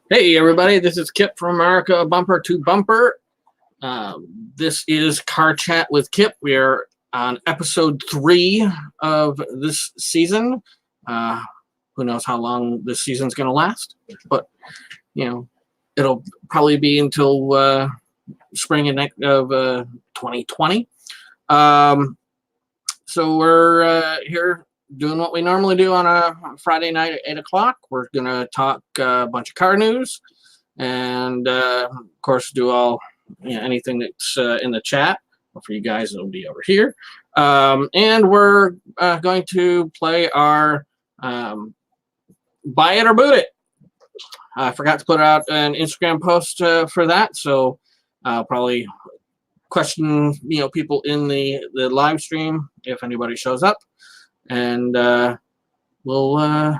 Hey everybody, this is Kip from America Bumper to Bumper. This is Car Chat with Kip. We are on episode 3 of this season. Who knows how long this season's going to last, but it'll probably be until spring of 2020. So we're here doing what we normally do on a Friday night at 8 o'clock. We're going to talk a bunch of car news and, of course, do anything that's in the chat. Well, for you guys, it'll be over here. And we're going to play our Buy It or Boot It. I forgot to put out an Instagram post for that, so I'll probably question people in the live stream if anybody shows up. And we'll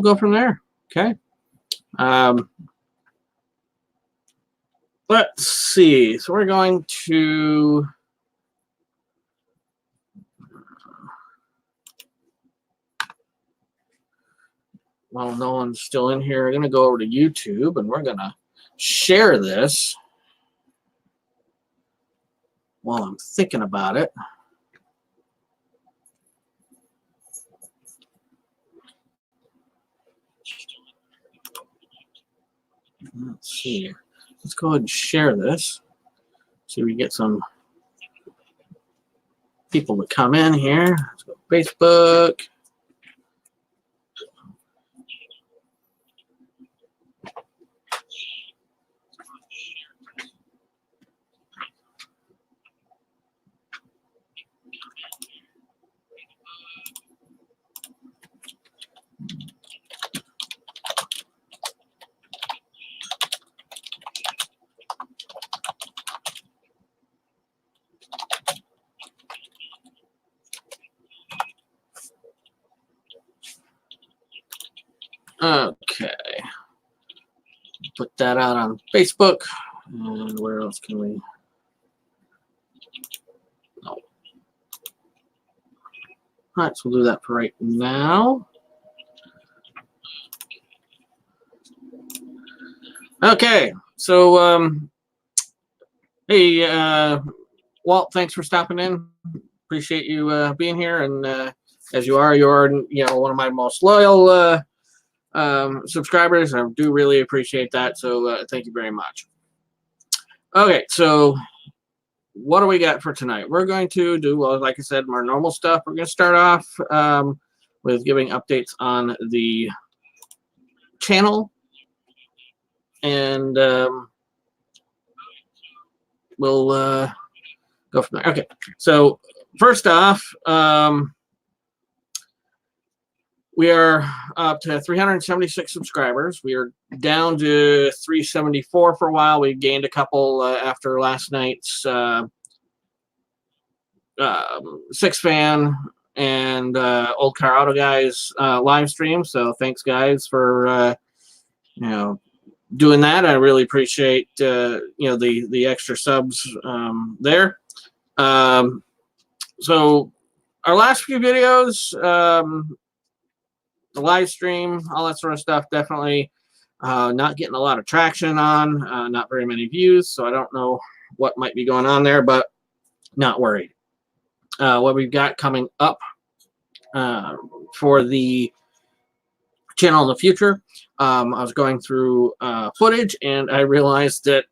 go from there. Okay. Let's see. So we're going to while no one's still in here, we're going to go over to YouTube and we're going to share this while I'm thinking about it. Let's see. Let's go ahead and share this. See if we get some people to come in here. Let's go Facebook. Okay, put that out on Facebook. And where else can we? No. All right, so we'll do that for right now. Okay, so hey, Walt, thanks for stopping in. Appreciate you being here, and as you're one of my most loyal subscribers. I do really appreciate that, so thank you very much. Okay, so what do we got for tonight? We're going to do, well, like I said, our normal stuff. We're going to start off with giving updates on the channel, and we'll go from there. Okay, so first off, we are up to 376 subscribers. We are down to 374 for a while. We gained a couple after last night's Six Fan and Old Car Auto Guys live stream. So thanks, guys, for doing that. I really appreciate the extra subs there. So our last few videos. The live stream, all that sort of stuff, definitely not getting a lot of traction on, not very many views, so I don't know what might be going on there, but not worried. What we've got coming up for the channel in the future, I was going through footage, and I realized that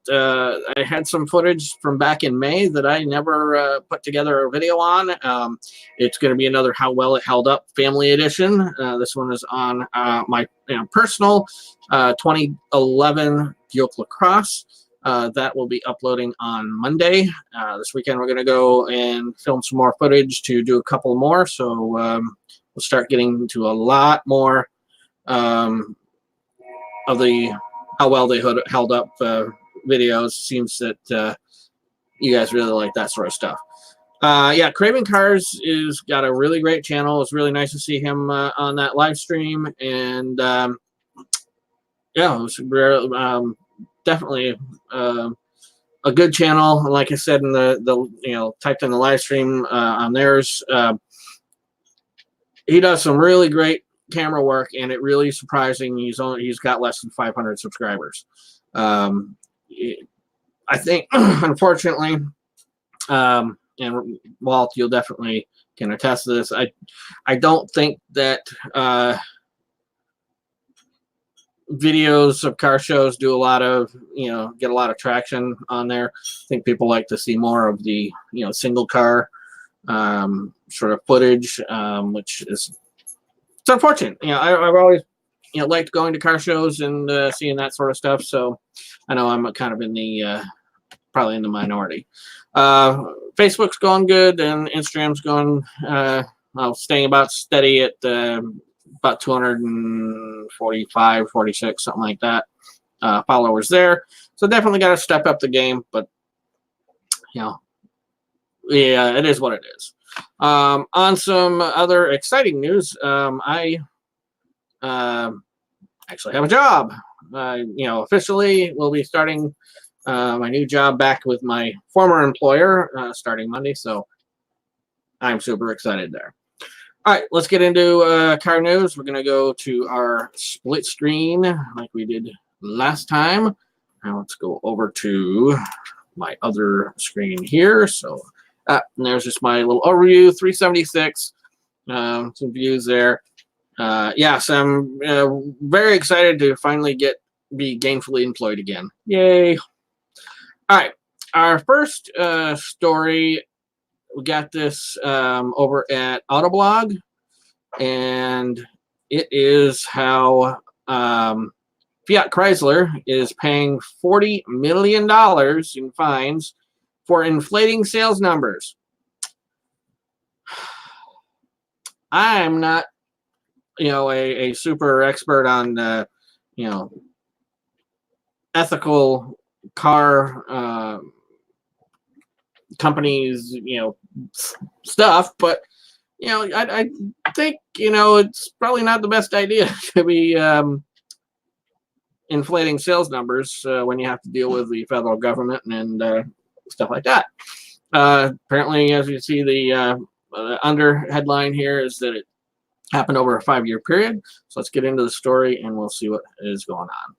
I had some footage from back in May that I never put together a video on. It's going to be another How Well It Held Up Family Edition. This one is on my personal 2011 Buick LaCrosse. That will be uploading on Monday. This weekend we're going to go and film some more footage to do a couple more, so we'll start getting into a lot more of the how well they held up videos. Seems that you guys really like that sort of stuff. Yeah, Craven Cars is got a really great channel. It's really nice to see him on that live stream, and yeah, it was definitely a good channel. Like I said in the typed in the live stream on theirs, he does some really great camera work, and it really surprising. He's got less than 500 subscribers. I think, unfortunately, and Walt, you'll definitely can attest to this. I don't think that videos of car shows do a lot of, get a lot of traction on there. I think people like to see more of the, single car sort of footage, which is, it's unfortunate. I've always, liked going to car shows and seeing that sort of stuff. So I know I'm kind of in the, probably in the minority. Facebook's going good, and Instagram's going, staying about steady at about 245, 46, something like that, followers there. So definitely got to step up the game, but yeah, it is what it is. On some other exciting news, I actually have a job. Officially will be starting my new job back with my former employer starting Monday. So I'm super excited there. All right, let's get into car news. We're going to go to our split screen like we did last time. Now let's go over to my other screen here. So and there's just my little overview, 376, some views there. Yes, I'm very excited to finally be gainfully employed again. Yay. All right, our first story, we got this over at Autoblog, and it is how Fiat Chrysler is paying $40 million in fines for inflating sales numbers. I'm not, a super expert on, ethical car companies, stuff, but I think it's probably not the best idea to be inflating sales numbers when you have to deal with the federal government and stuff like that. Apparently, as you see, the under headline here is that it happened over a 5-year period. So let's get into the story and we'll see what is going on.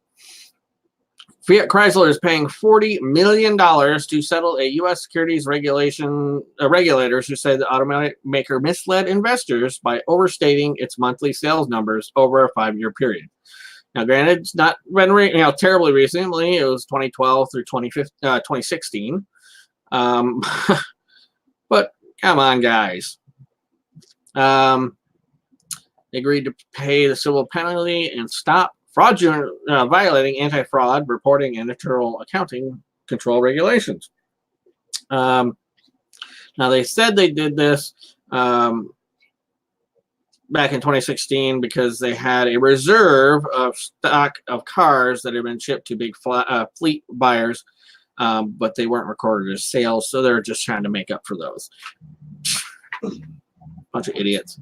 Fiat Chrysler is paying $40 million to settle a U.S. securities regulators who say the automaker misled investors by overstating its monthly sales numbers over a 5-year period. Now, granted, it's not been terribly recently. It was 2012 through 2016. But come on, guys. They agreed to pay the civil penalty and stop fraudulent violating anti-fraud reporting and internal accounting control regulations. Now, they said they did this back in 2016 because they had a reserve of stock of cars that had been shipped to big fleet buyers, but they weren't recorded as sales, so they're just trying to make up for those. Bunch of idiots.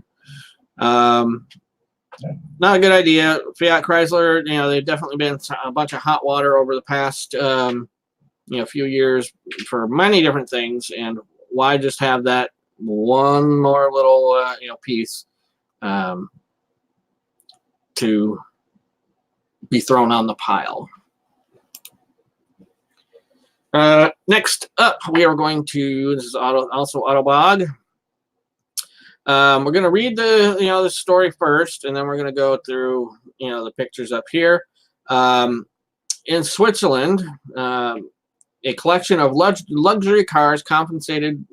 Not a good idea. Fiat Chrysler, they've definitely been a bunch of hot water over the past, few years for many different things. And why just have that one more little, piece to be thrown on the pile? Next up, we are going to, this is also Autoblog. We're going to read the story first, and then we're going to go through the pictures up here. In Switzerland, a collection of luxury cars confiscated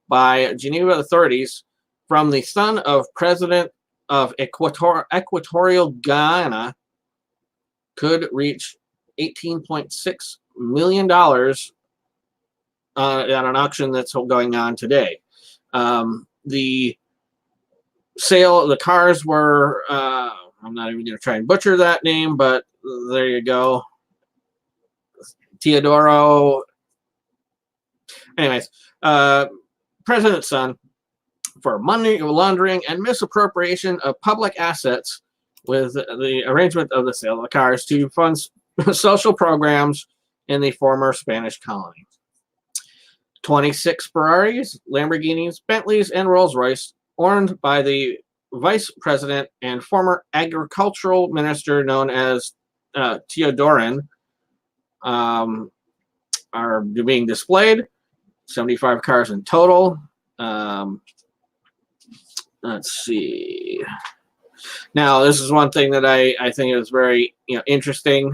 by Geneva authorities from the son of President of Equatorial Ghana could reach $18.6 million at an auction that's going on today. The sale of the cars were, I'm not even going to try and butcher that name, but there you go. Teodoro. Anyways, President's son for money laundering and misappropriation of public assets with the arrangement of the sale of the cars to fund social programs in the former Spanish colony. 26 Ferraris, Lamborghinis, Bentleys, and Rolls-Royce owned by the vice president and former agricultural minister known as Teodorin, are being displayed. 75 cars in total. Let's see. Now, this is one thing that I think is very interesting.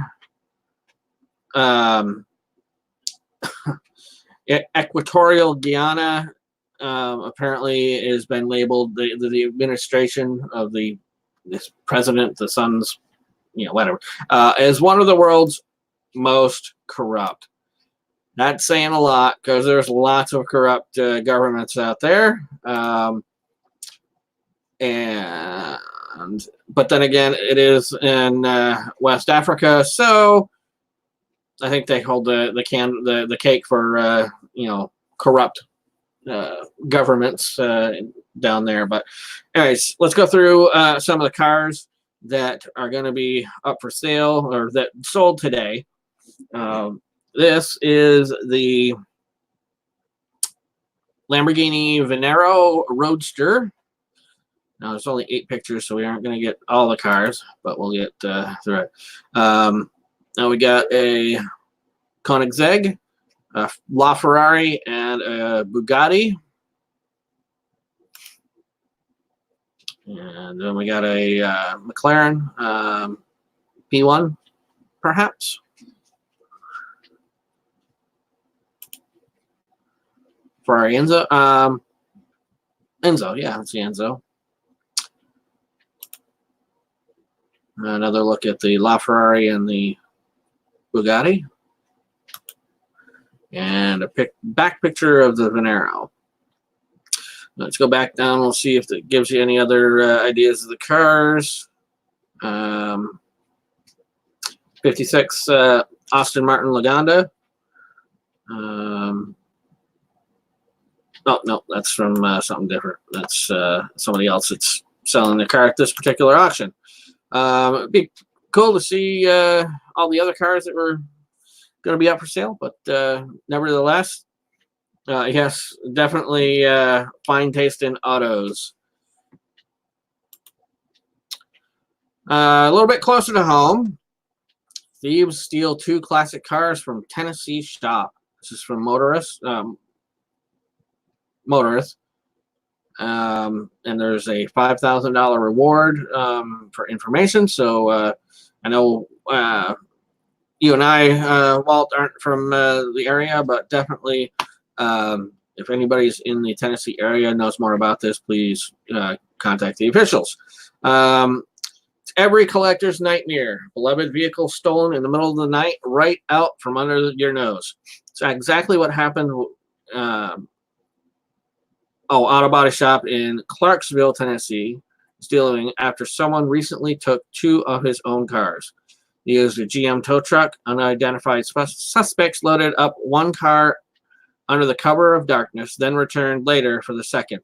Equatorial Guiana apparently has been labeled the administration of this president, the son's, whatever, as one of the world's most corrupt. Not saying a lot because there's lots of corrupt governments out there. But then again, it is in West Africa, so I think they hold the cake for corrupt governments down there. But anyways, let's go through some of the cars that are going to be up for sale or that sold today. This is the Lamborghini Venero Roadster. Now, there's only 8 pictures, so we aren't going to get all the cars, but we'll get through it. Now we got a Koenigsegg, a LaFerrari, and a Bugatti. And then we got a McLaren P1, perhaps. Ferrari Enzo. Enzo, yeah, it's the Enzo. Another look at the LaFerrari and the Bugatti. And a back picture of the Venero. Let's go back down. We'll see if it gives you any other ideas of the cars. 56 Aston Martin Lagonda. Oh, no, that's from something different. That's somebody else that's selling the car at this particular auction. It'd be cool to see all the other cars that were going to be up for sale, but nevertheless, yes, definitely fine taste in autos. A little bit closer to home, thieves steal 2 classic cars from Tennessee shop. This is from Motorist. And there's a $5,000 reward for information. So I know you and I, Walt, aren't from the area, but definitely if anybody's in the Tennessee area knows more about this, please contact the officials. It's every collector's nightmare. Beloved vehicle stolen in the middle of the night, right out from under your nose. It's exactly what happened. Auto body shop in Clarksville, Tennessee, stealing after someone recently took 2 of his own cars. He used a GM tow truck. Unidentified suspects loaded up 1 car under the cover of darkness, then returned later for the second.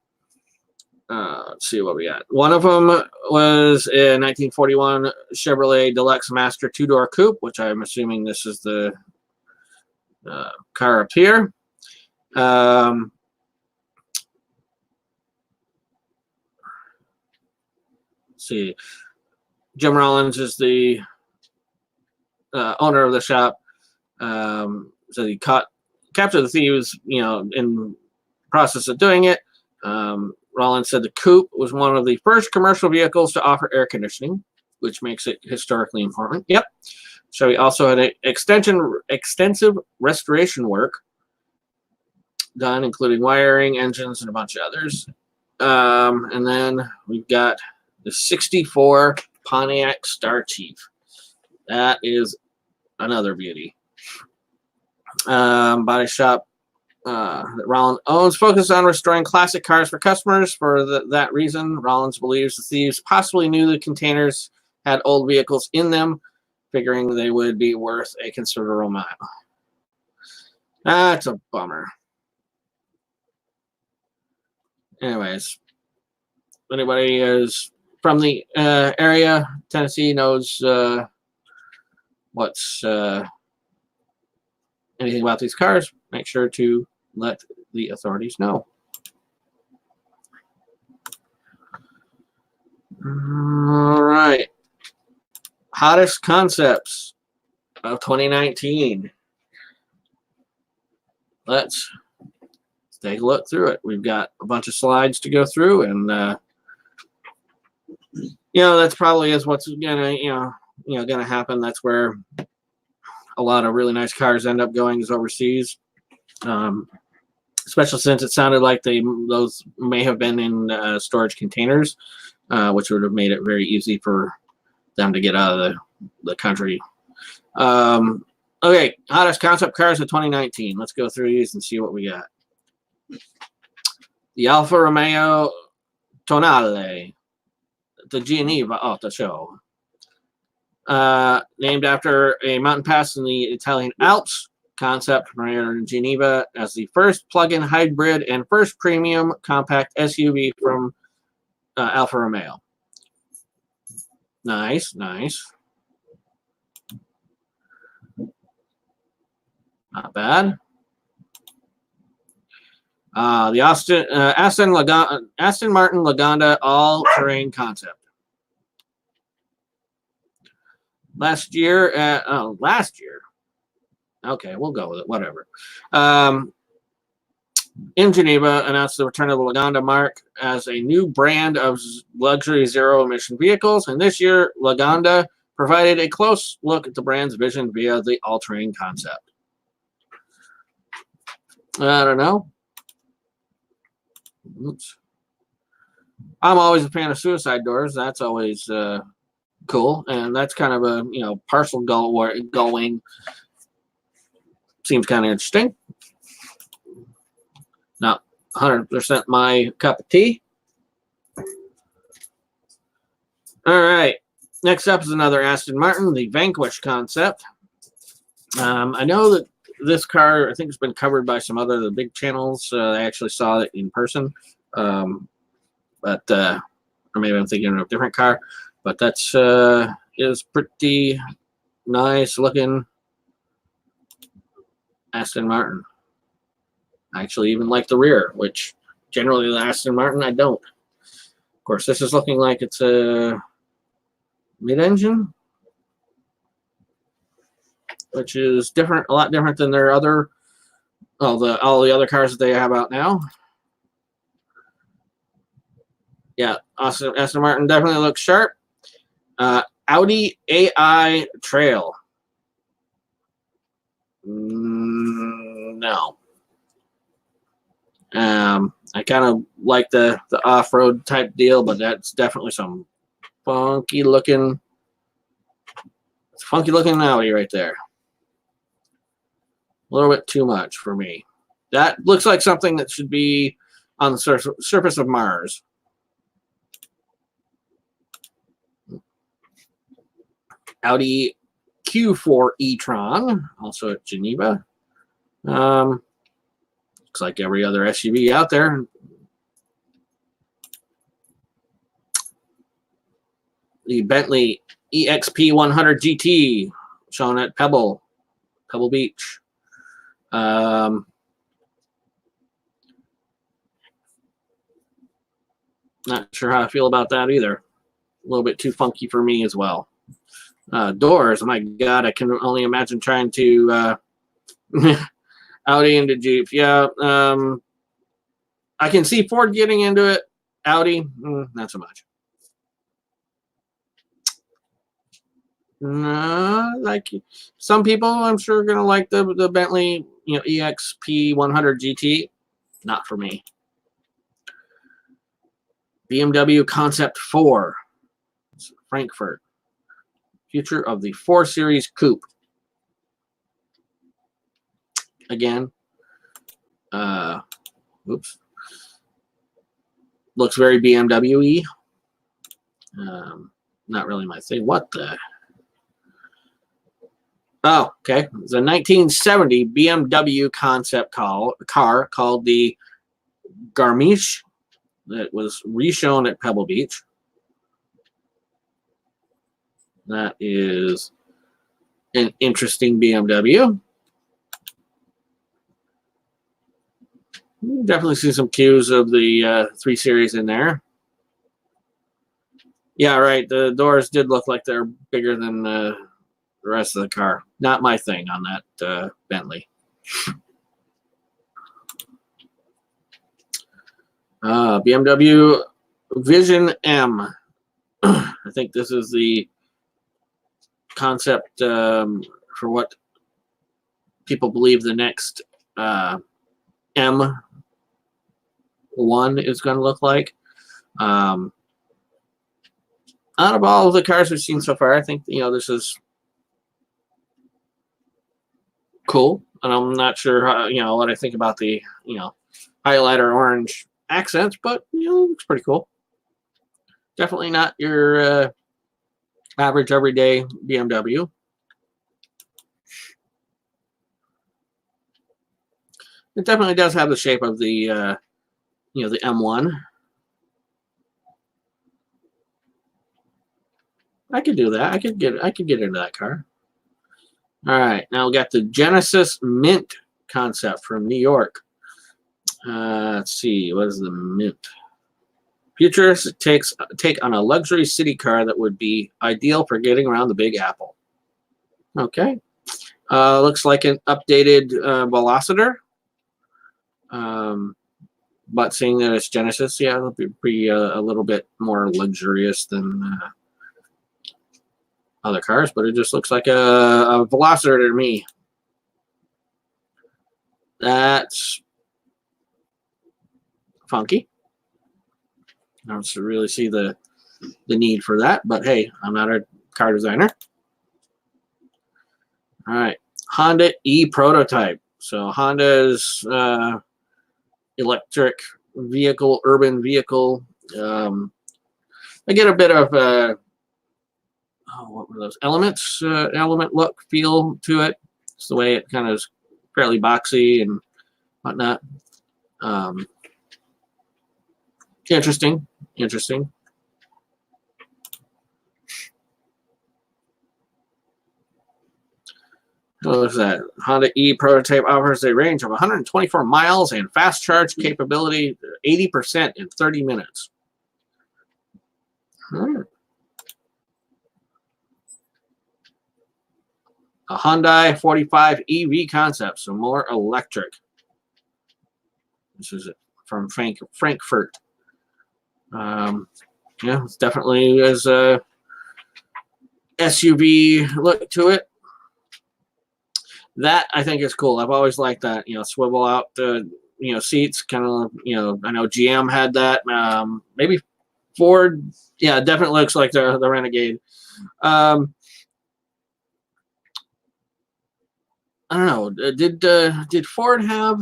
Let's see what we got. One of them was a 1941 Chevrolet Deluxe Master 2-door coupe, which I'm assuming this is the car up here. See, Jim Rollins is the owner of the shop. So he captured the thieves, in process of doing it. Rollins said the coupe was one of the first commercial vehicles to offer air conditioning, which makes it historically important. Yep. So he also had extensive restoration work done, including wiring, engines, and a bunch of others. And then we've got the 64 Pontiac Star Chief. That is another beauty. Body shop that Rollins owns focuses on restoring classic cars for customers. For that reason, Rollins believes the thieves possibly knew the containers had old vehicles in them, figuring they would be worth a considerable amount. That's a bummer. Anyways, anybody is from the area, Tennessee, knows what's anything about these cars, make sure to let the authorities know. All right. Hottest concepts of 2019. Let's take a look through it. We've got a bunch of slides to go through, and that's probably is what's gonna happen. That's where a lot of really nice cars end up going, is overseas. Especially since it sounded like those may have been in storage containers, which would have made it very easy for them to get out of the country. Okay, hottest concept cars of 2019. Let's go through these and see what we got. The Alfa Romeo Tonale, the Geneva Auto Show, named after a mountain pass in the Italian Alps. Concept premiered in Geneva as the first plug-in hybrid and first premium compact SUV from Alfa Romeo. Nice, nice. Not bad. The Aston Martin Lagonda all-terrain concept. Last year. Okay, we'll go with it. Whatever. In Geneva, announced the return of the Lagonda mark as a new brand of luxury zero-emission vehicles, and this year, Lagonda provided a close look at the brand's vision via the all-terrain concept. I don't know. Oops. I'm always a fan of suicide doors. That's always cool, and that's kind of a parcel gull-wing. Seems kind of interesting. Not 100% my cup of tea. All right. Next up is another Aston Martin, the Vanquish concept. I know that this car, I think, has been covered by some other the big channels. I actually saw it in person, or maybe I'm thinking of a different car. But that's is pretty nice looking Aston Martin. I actually even like the rear, which generally the Aston Martin I don't. Of course, this is looking like it's a mid-engine, which is different, a lot different than their other, all the other cars that they have out now. Yeah, Aston Martin definitely looks sharp. Audi AI Trail. No. I kind of like the off-road type deal, but that's definitely some funky looking Audi right there. A little bit too much for me. That looks like something that should be on the surface of Mars. Audi Q4 e-tron, also at Geneva. Looks like every other SUV out there. The Bentley EXP 100 GT, shown at Pebble Beach. Not sure how I feel about that either. A little bit too funky for me as well. Doors, my God, I can only imagine trying to Audi into Jeep. Yeah, I can see Ford getting into it. Audi, not so much. No, like some people, I'm sure are gonna like the Bentley, EXP 100 GT. Not for me. BMW Concept 4, Frankfurt. Future of the 4 Series Coupe. Again, oops. Looks very BMW-y. Not really my thing. What the? Oh, okay. It's a 1970 BMW concept car called the Garmisch that was reshown at Pebble Beach. That is an interesting BMW. You definitely see some cues of the 3 Series in there. Yeah, right. The doors did look like they're bigger than the rest of the car. Not my thing on that Bentley. BMW Vision M. I think this is the concept for what people believe the next M1 is going to look like. Out of all of the cars we've seen so far, I think this is cool, and I'm not sure how, what I think about the highlighter orange accents, but it looks pretty cool. Definitely not your average everyday BMW. It definitely does have the shape of the the M1. I could do that. I could get into that car. All right, now we got the Genesis Mint concept from New York. Let's see, what is the Mint? Futurists take on a luxury city car that would be ideal for getting around the Big Apple. Okay, looks like an updated Velociter. But seeing that it's Genesis, yeah, it'll be a little bit more luxurious than other cars, but it just looks like a Velociter to me. That's funky. I don't really see the need for that, but hey, I'm not a car designer. All right, Honda E-Prototype. So Honda's electric vehicle, urban vehicle. I get a bit of what were those elements? Element look, feel to it. It's the way it kind of is fairly boxy and whatnot. Interesting. What is that? Honda E-Prototype offers a range of 124 miles and fast charge capability 80% in 30 minutes. A Hyundai 45 EV concept, so more electric. This is from Frankfurt. Yeah, it's definitely has a SUV look to it. That I think is cool. I've always liked that, swivel out the seats, kind of, I know GM had that. Maybe Ford, yeah, definitely looks like the Renegade. I don't know. Did Ford have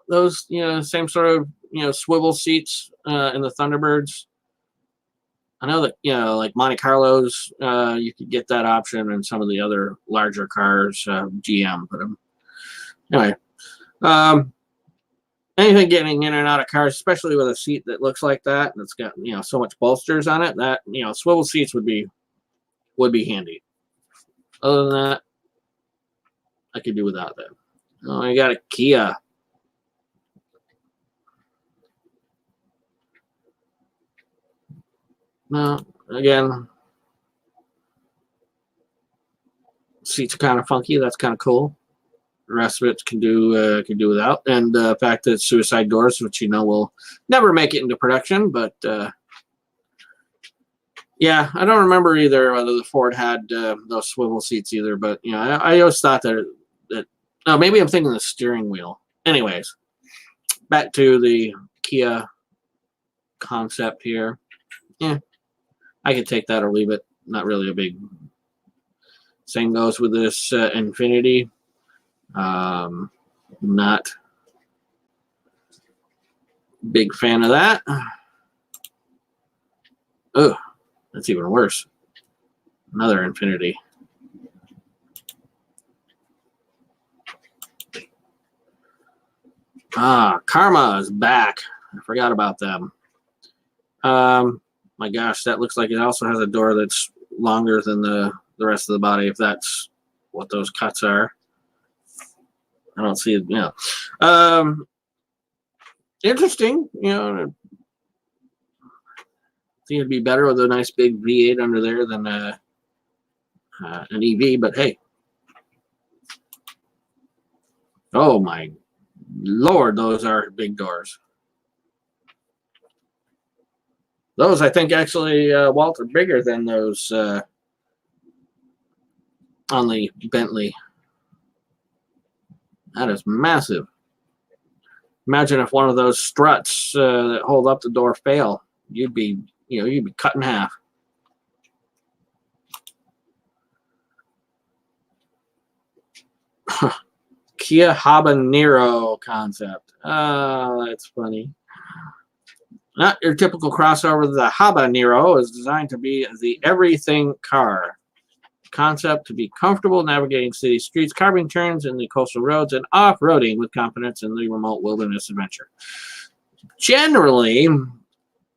those same sort of swivel seats in the Thunderbirds? I know that like Monte Carlos, you could get that option, and some of the other larger cars, GM put them. Anyway, anything getting in and out of cars, especially with a seat that looks like that and it's got so much bolsters on it, that swivel seats would be handy. Other than that, I could do without that. Oh, I got a Kia. No, again, seats are kind of funky. That's kind of cool. The rest of it can do without. And the fact that it's suicide doors, which will never make it into production, but yeah, I don't remember either whether the Ford had those swivel seats either. But I always thought that oh, maybe I'm thinking the steering wheel. Anyways, back to the Kia concept here. Yeah, I could take that or leave it. Not really a big. Same goes with this Infiniti. Not big fan of that. Oh, that's even worse. Another Infiniti. Karma is back. I forgot about them. My gosh, that looks like it also has a door that's longer than the rest of the body, if that's what those cuts are. I don't see it. Interesting. think it'd be better with a nice big V8 under there than an EV, but hey. Oh my Lord, those are big doors. Those, I think, actually, Walt, are bigger than those on the Bentley. That is massive. Imagine if one of those struts that hold up the door fail. You'd be cut in half. Kia Habanero concept. Oh, that's funny. Not your typical crossover. The Habanero is designed to be the everything car. Concept to be comfortable navigating city streets, carving turns in the coastal roads, and off-roading with confidence in the remote wilderness adventure. Generally,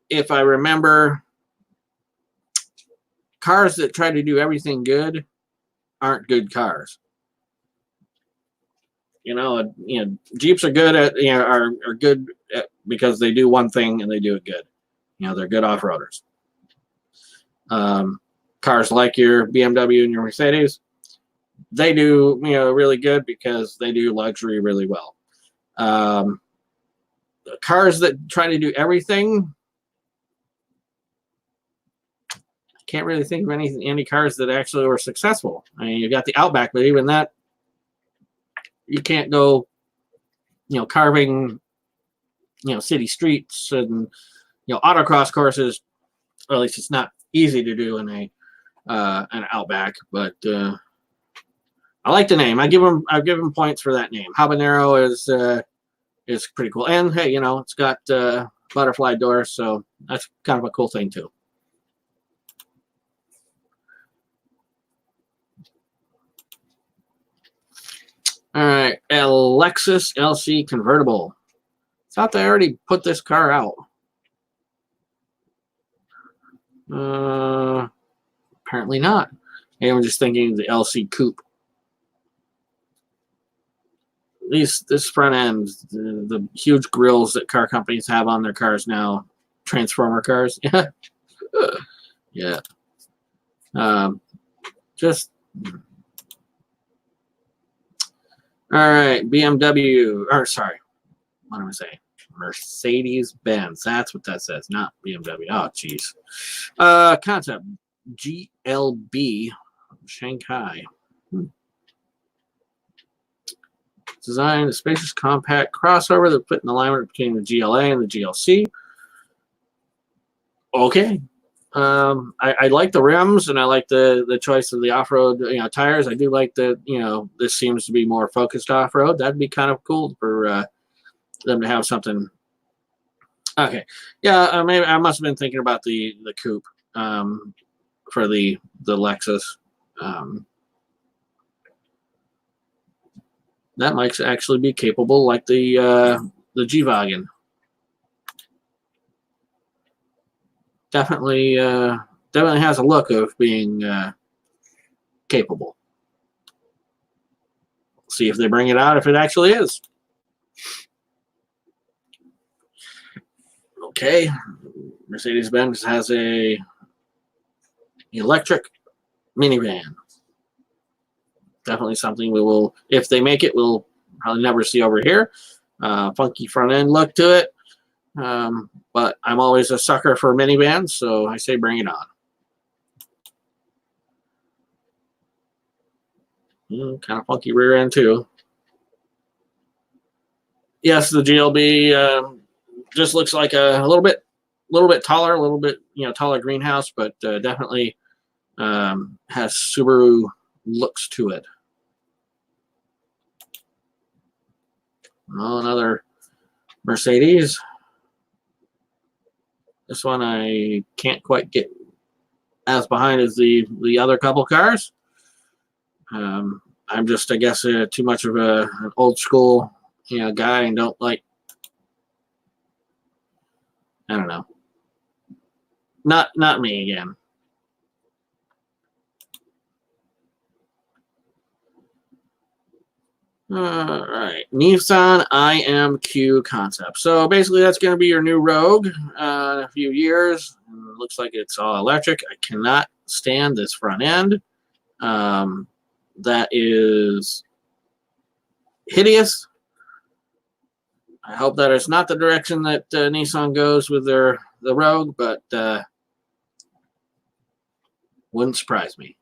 if I remember, cars that try to do everything good aren't good cars. Jeeps are good at are good at, because they do one thing and they do it good. They're good off-roaders. Cars like your BMW and your Mercedes, they do really good because they do luxury really well. Cars that try to do everything, I can't really think of any cars that actually were successful. I mean, you got the Outback, but even that, you can't go carving city streets and autocross courses. Or at least it's not easy to do in an Outback, but I like the name. I give him points for that name. Habanero is pretty cool, and hey, it's got butterfly doors, so that's kind of a cool thing too. All right, a Lexus LC convertible. Thought they already put this car out. Apparently not. Hey, I'm just thinking the LC coupe. This front end, the huge grills that car companies have on their cars now, Transformer cars. Yeah, yeah. Just all right. BMW, or sorry, what am I saying? Mercedes-Benz. That's what that says, not BMW. Oh, jeez. Concept GLB Shanghai. Design a spacious, compact crossover that put in alignment between the GLA and the GLC. Okay. I like the rims and I like the choice of the off-road tires. I do like that this seems to be more focused off-road. That'd be kind of cool for them to have something. Okay, yeah, maybe I must have been thinking about the coupe for the Lexus. That might actually be capable, like the G-Wagen. Definitely has a look of being capable. See if they bring it out, if it actually is. Okay, Mercedes-Benz has a electric minivan. Definitely something we will, if they make it, we'll probably never see over here. Funky front end look to it. But I'm always a sucker for minivans, so I say bring it on. Kind of funky rear end too. Yes, the GLB just looks like a little bit taller, a little bit taller greenhouse, but definitely has Subaru looks to it. Oh, another Mercedes. This one I can't quite get as behind as the other couple cars. I'm just, I guess, too much of an old school guy and don't like. I don't know. Not me again. All right, Nissan IMQ concept. So basically, that's going to be your new Rogue in a few years. looks like it's all electric. I cannot stand this front end. That is hideous. I hope that it's not the direction that Nissan goes with the Rogue, but wouldn't surprise me.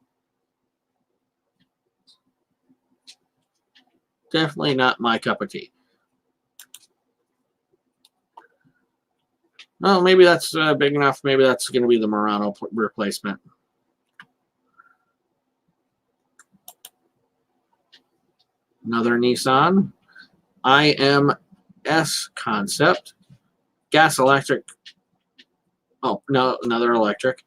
Definitely not my cup of tea. Well, maybe that's big enough. Maybe that's going to be the Murano replacement. Another Nissan IMS concept. Gas electric. Oh, no, another electric.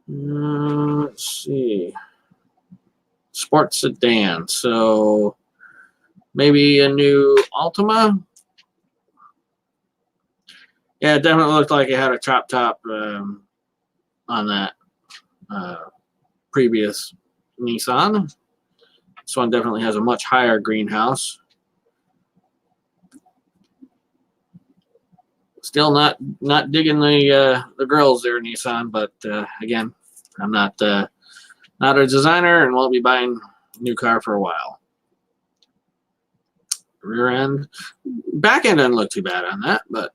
Let's see. Sports sedan. So maybe a new Altima. Yeah, it definitely looked like it had a chop top on that previous Nissan. This one definitely has a much higher greenhouse. Still not digging the grills there, Nissan, but again, I'm not a designer and won't be buying a new car for a while. Rear end, back end doesn't look too bad on that, but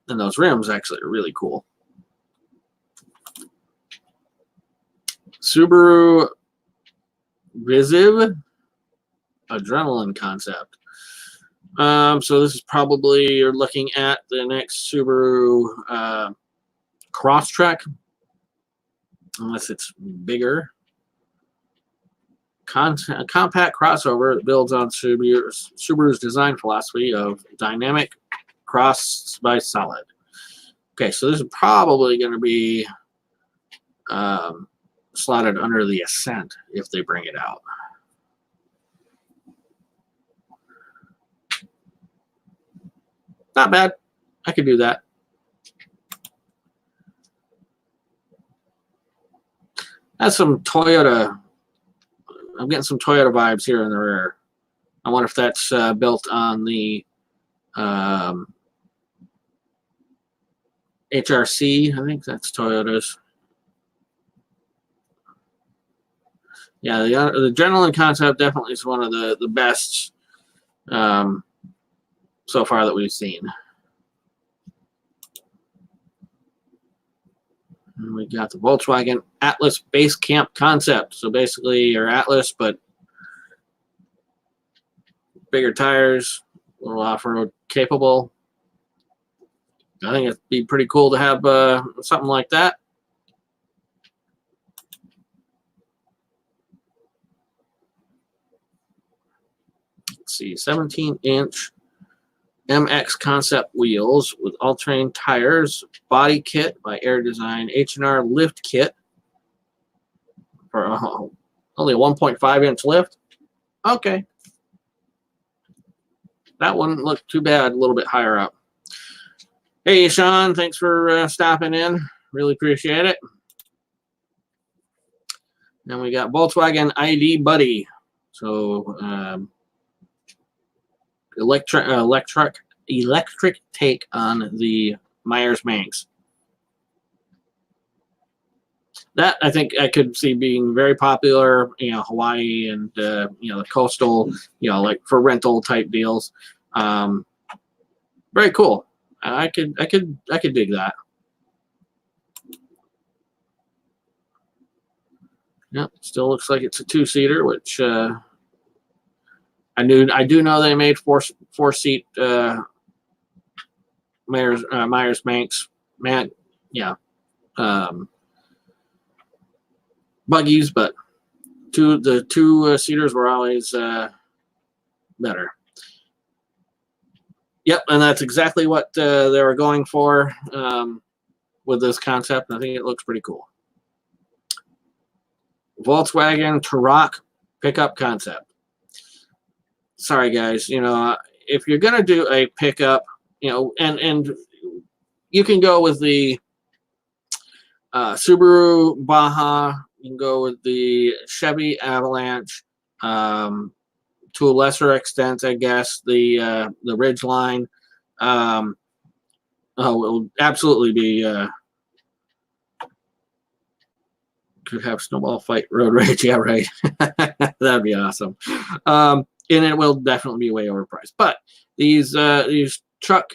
and those rims actually are really cool. Subaru Visiv Adrenaline concept. So this is probably, you're looking at the next Subaru Crosstrek, unless it's bigger. Compact crossover that builds on Subaru's design philosophy of dynamic cross by solid. Okay, so this is probably going to be slotted under the Ascent if they bring it out. Not bad. I could do that. That's some Toyota. I'm getting some Toyota vibes here in the rear. I wonder if that's built on the HRC. I think that's Toyota's. Yeah, the Adrenaline concept definitely is one of the best so far that we've seen. And we got the Volkswagen Atlas Base Camp concept. So basically your Atlas, but bigger tires, a little off-road capable. I think it'd be pretty cool to have something like that. Let's see, 17-inch MX concept wheels with all-terrain tires, body kit by Air Design, H&R lift kit for only a 1.5-inch lift. Okay. That wouldn't look too bad, a little bit higher up. Hey, Sean, thanks for stopping in. Really appreciate it. Then we got Volkswagen ID Buddy. So electric take on the Myers-Manx. That I think I could see being very popular, Hawaii and the coastal, like for rental type deals. Very cool. I could dig that. Yep, still looks like it's a two-seater, which I do know they made four-seat Myers-Manx buggies, but the two seaters were always better. Yep, and that's exactly what they were going for with this concept. I think it looks pretty cool. Volkswagen Touareg pickup concept. Sorry, guys. If you're gonna do a pickup, and you can go with the Subaru Baja. You can go with the Chevy Avalanche. To a lesser extent, I guess the Ridgeline. Oh, it will absolutely be. Could have snowball fight road rage. Yeah, right. That'd be awesome. And it will definitely be way overpriced. But these truck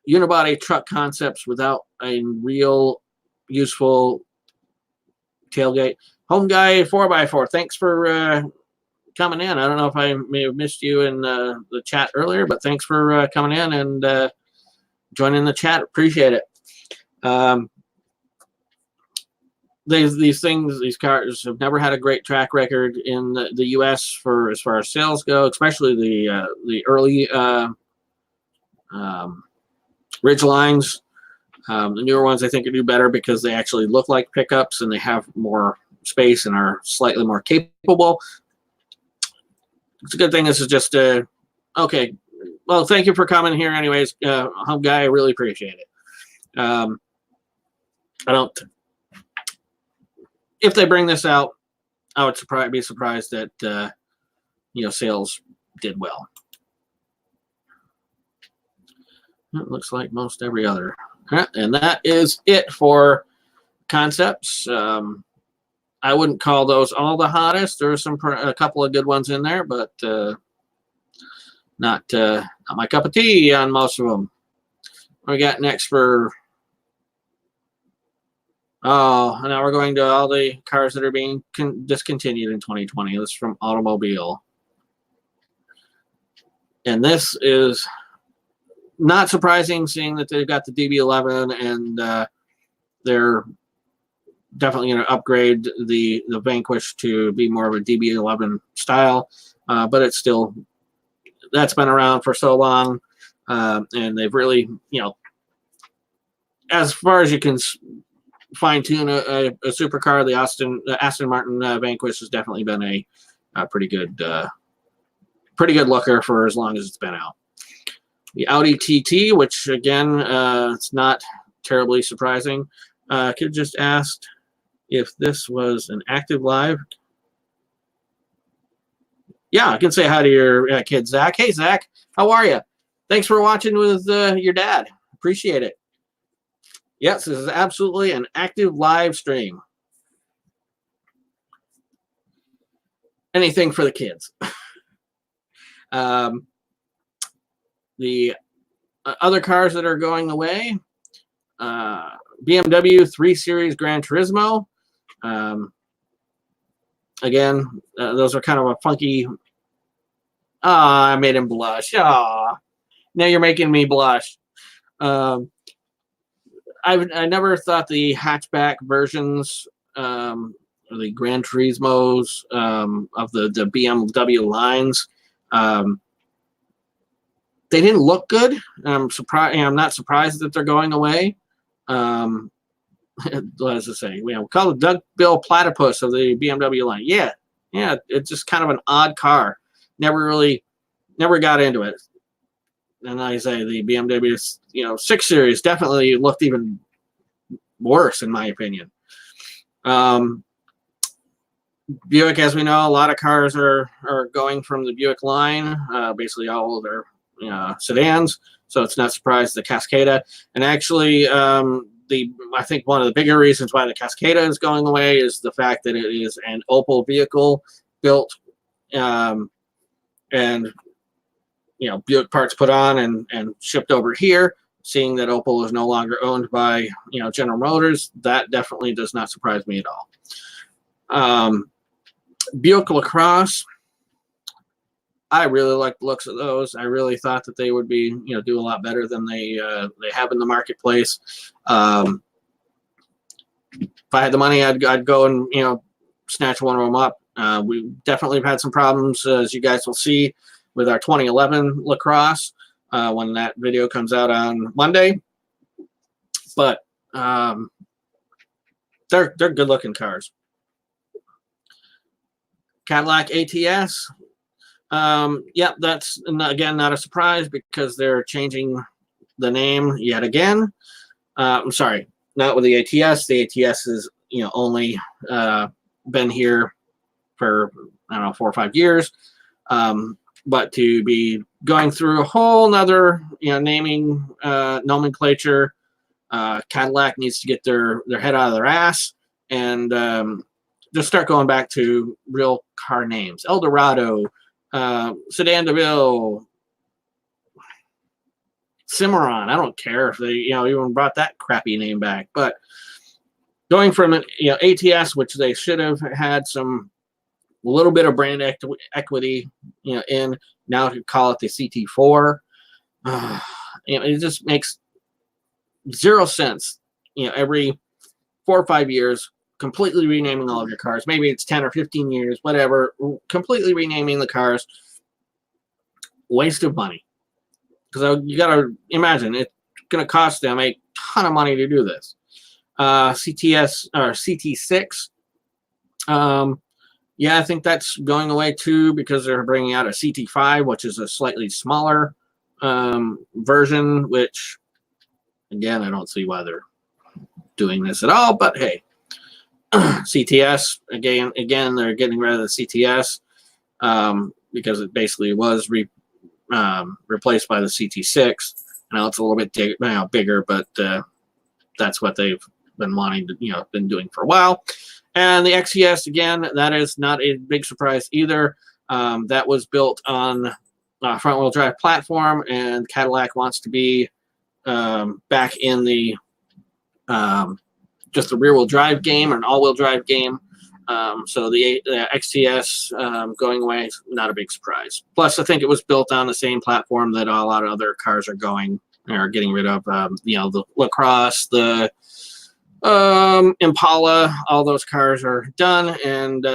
unibody truck concepts without a real useful tailgate. Home guy 4x4. Thanks for coming in. I don't know if I may have missed you in the chat earlier, but thanks for coming in and joining the chat. Appreciate it. These cars have never had a great track record in the U.S. for as far as sales go, especially the early Ridge lines. The newer ones I think do better because they actually look like pickups and they have more space and are slightly more capable. It's a good thing. This is just okay. Well, thank you for coming here, anyways, home guy. I really appreciate it. I don't. If they bring this out, I would be surprised that sales did well. It looks like most every other. And that is it for concepts. I wouldn't call those all the hottest. There's a couple of good ones in there, but not my cup of tea on most of them. What we got next for? Oh, now we're going to all the cars that are being discontinued in 2020. This is from Automobile. And this is not surprising, seeing that they've got the DB11 and they're definitely going to upgrade the Vanquish to be more of a DB11 style. But it's still, that's been around for so long. And they've really, as far as you can fine tune a supercar, the Aston Martin Vanquish has definitely been a pretty good looker for as long as it's been out. The Audi TT, which again, it's not terribly surprising. Could just asked if this was an active live. Yeah, I can say hi to your kid, Zach. Hey, Zach, how are you? Thanks for watching with your dad. Appreciate it. Yes, this is absolutely an active live stream. Anything for the kids. The other cars that are going away, BMW 3 Series Gran Turismo. Again, those are kind of a funky. I made him blush. Now you're making me blush. I never thought the hatchback versions, the Gran Turismos of the BMW lines, they didn't look good. I'm surprised. I'm not surprised that they're going away. What does it say? We call it Doug Bill Platypus of the BMW line. Yeah, it's just kind of an odd car. Never got into it. And like I say, the BMW 6 Series definitely looked even worse in my opinion. Buick, as we know, a lot of cars are going from the Buick line, basically all of their sedans. So it's not surprised the Cascada. And actually, I think one of the bigger reasons why the Cascada is going away is the fact that it is an Opel vehicle built, and Buick parts put on and shipped over here. Seeing that Opel is no longer owned by General Motors, that definitely does not surprise me at all. Buick LaCrosse, I really like the looks of those. I really thought that they would be do a lot better than they have in the marketplace. If I had the money, I'd go and snatch one of them up. We definitely have had some problems, as you guys will see, with our 2011 LaCrosse when that video comes out on Monday. But they're good looking cars. Cadillac ATS. Yeah, that's again not a surprise because they're changing the name yet again. I'm sorry, not with the ATS. The ATS has only been here for 4 or 5 years. but to be going through a whole nother, naming nomenclature, Cadillac needs to get their head out of their ass and just start going back to real car names. Eldorado, Sedan DeVille, Cimarron. I don't care if they, even brought that crappy name back. But going from an, ATS, which they should have had a little bit of brand equity, in, now to call it the CT4. It just makes zero sense. Every 4 or 5 years, completely renaming all of your cars. Maybe it's 10 or 15 years, whatever. Completely renaming the cars. Waste of money. Because you got to imagine it's going to cost them a ton of money to do this. CTS or CT6. Yeah, I think that's going away too because they're bringing out a CT5, which is a slightly smaller version. Which, again, I don't see why they're doing this at all. But hey, CTS again, they're getting rid of the CTS because it basically was replaced by the CT6. Now it's a little bit bigger, but that's what they've been wanting to, been doing for a while. And the XES, again, that is not a big surprise either. That was built on a front-wheel drive platform, and Cadillac wants to be back in the just the rear-wheel drive game or an all-wheel drive game. So the XTS going away is not a big surprise. Plus, I think it was built on the same platform that a lot of other cars are getting rid of. The LaCrosse, the Impala, all those cars are done, and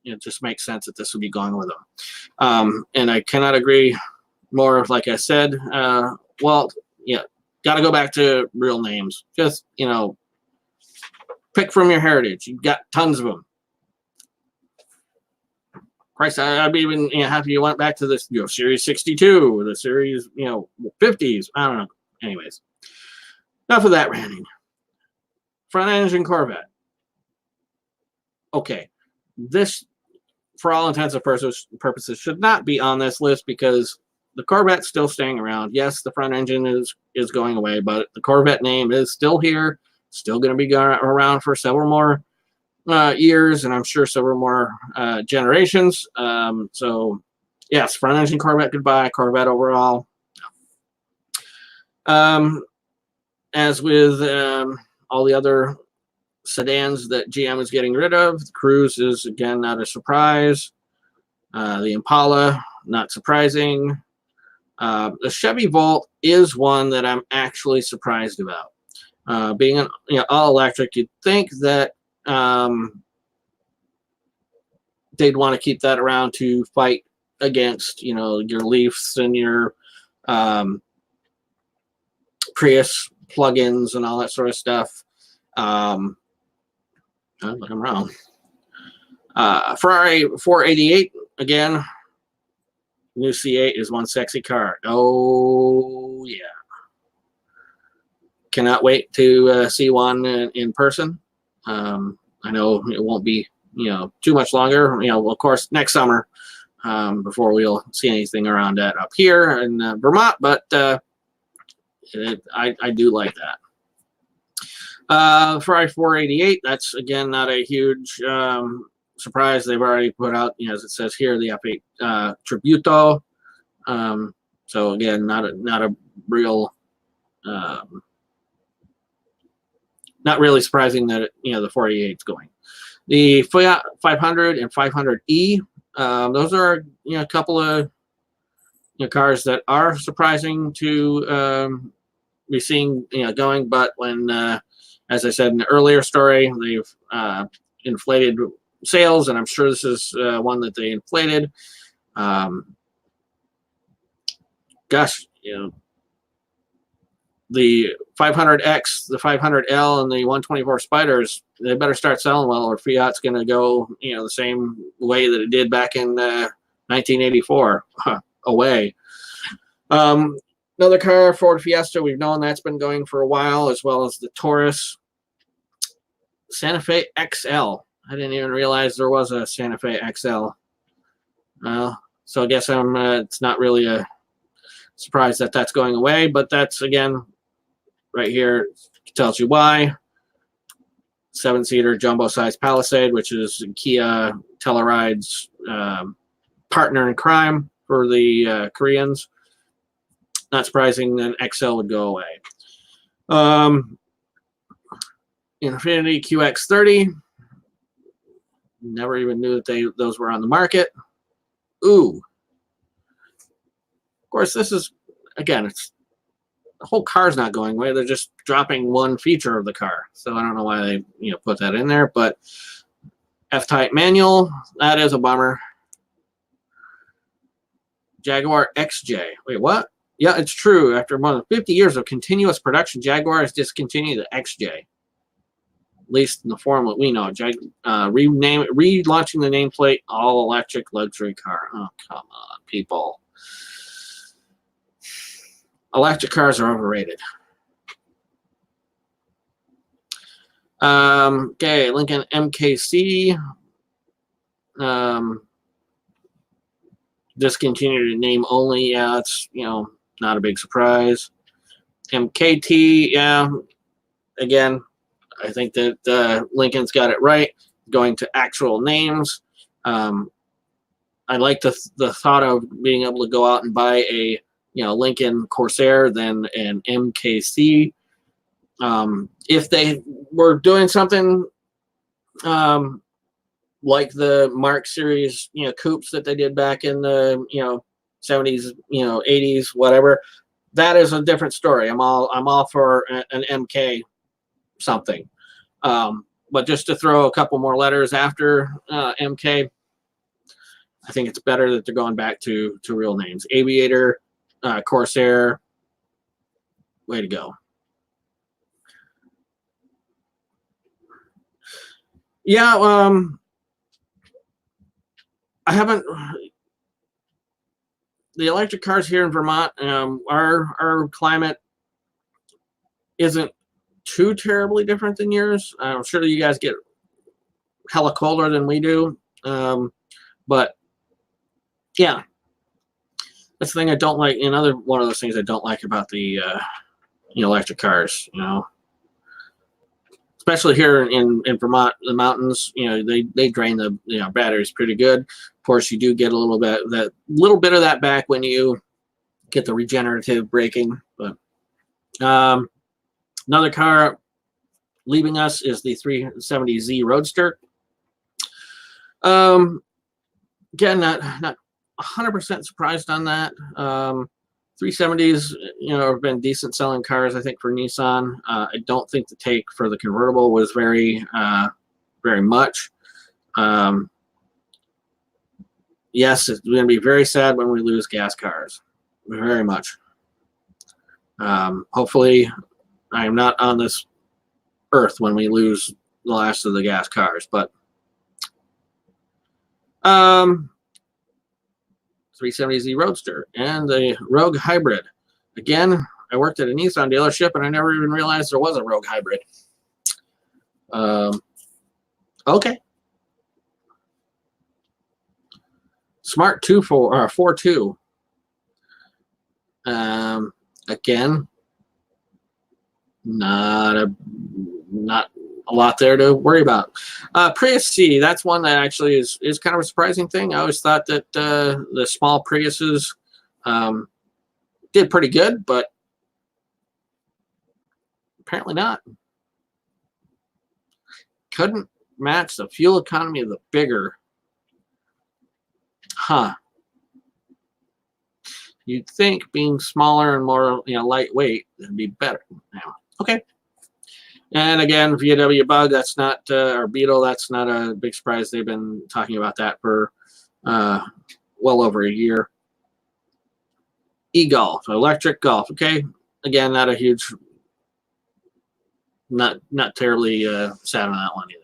it just makes sense that this would be going with them. And I cannot agree more. Like I said, got to go back to real names. Just pick from your heritage. You've got tons of them. Christ, I'd be even happy you went back to this Series 62, the Series 50s. I don't know. Anyways, enough of that ranting. Front engine Corvette. Okay, this, for all intents and purposes, should not be on this list because the Corvette's still staying around. Yes, the front engine is going away, but the Corvette name is still here, still going to be around for several more years, and I'm sure several more generations. So, yes, front engine Corvette goodbye, Corvette overall. As with all the other sedans that GM is getting rid of, the Cruze is, again, not a surprise. The Impala, not surprising. The Chevy Volt is one that I'm actually surprised about. Being an all electric, you'd think that they'd want to keep that around to fight against your Leafs and your Prius plugins and all that sort of stuff. But I'm wrong. Ferrari 488 again. New C8 is one sexy car. Oh yeah. Cannot wait to see one in person. I know it won't be too much longer. Of course, next summer before we'll see anything around that up here in Vermont. But I do like that. Ferrari 488. That's again not a huge surprise. They've already put out, as it says here, the F8 Tributo. So again, not a real. Not really surprising that the 488 is going. The Fiat 500 and 500e, those are a couple of cars that are surprising to be seeing going. But when, as I said in the earlier story, they've inflated sales, and I'm sure this is one that they inflated. Gosh, the 500X, the 500L, and the 124 Spiders, they better start selling well, or Fiat's going to go, the same way that it did back in 1984, away. Another car, Ford Fiesta, we've known that's been going for a while, as well as the Taurus. Santa Fe XL. I didn't even realize there was a Santa Fe XL. Well, So I guess it's not really a surprise that that's going away, but that's, again, right here tells you why. 7-seater jumbo-sized Palisade, which is Kia Telluride's partner in crime for the Koreans. Not surprising that XL would go away. Infiniti QX30. Never even knew that those were on the market. Ooh. Of course, this is, again, it's the whole car's not going away. They're just dropping one feature of the car. So I don't know why they put that in there, but F-type manual, that is a bummer. Jaguar XJ. Wait, what? Yeah, it's true. After more than 50 years of continuous production, Jaguar has discontinued the XJ. At least in the form that we know. Relaunching the nameplate, all-electric luxury car. Oh, come on, people. Electric cars are overrated. Okay, Lincoln MKC. Discontinued in name only. Yeah, it's, not a big surprise. MKT, yeah. Again, I think that Lincoln's got it right. Going to actual names. I like the thought of being able to go out and buy a Lincoln Corsair than an MKC. If they were doing something like the Mark Series, coupes that they did back in the 70s, 80s, whatever, that is a different story. I'm all for an MK something. But just to throw a couple more letters after MK, I think it's better that they're going back to real names. Aviator, Corsair, way to go. Yeah, I haven't. The electric cars here in Vermont, our climate isn't too terribly different than yours. I'm sure you guys get hella colder than we do, but yeah, that's the thing I don't like. Another one of those things I don't like about the electric cars, especially here in Vermont, the mountains, they drain the batteries pretty good. Of course, you do get a little bit of that back when you get the regenerative braking. But another car leaving us is the 370Z Roadster. Again, not 100% surprised on that. 370s, have been decent selling cars, I think, for Nissan. I don't think the take for the convertible was very much. Yes, it's going to be very sad when we lose gas cars. Very much. Hopefully, I am not on this earth when we lose the last of the gas cars, but 370Z Roadster and the Rogue Hybrid. Again, I worked at a Nissan dealership and I never even realized there was a Rogue Hybrid. Okay. Smart 42. Again, not a lot there to worry about. Prius C, that's one that actually is kind of a surprising thing. I always thought that the small Priuses did pretty good, but apparently not. Couldn't match the fuel economy of the bigger. Huh. You'd think being smaller and more lightweight would be better. Now, okay. And again, VW Bug, that's not, or Beetle, that's not a big surprise. They've been talking about that for well over a year. E-Golf, electric Golf. Okay, again, not a huge, not terribly sad on that one either.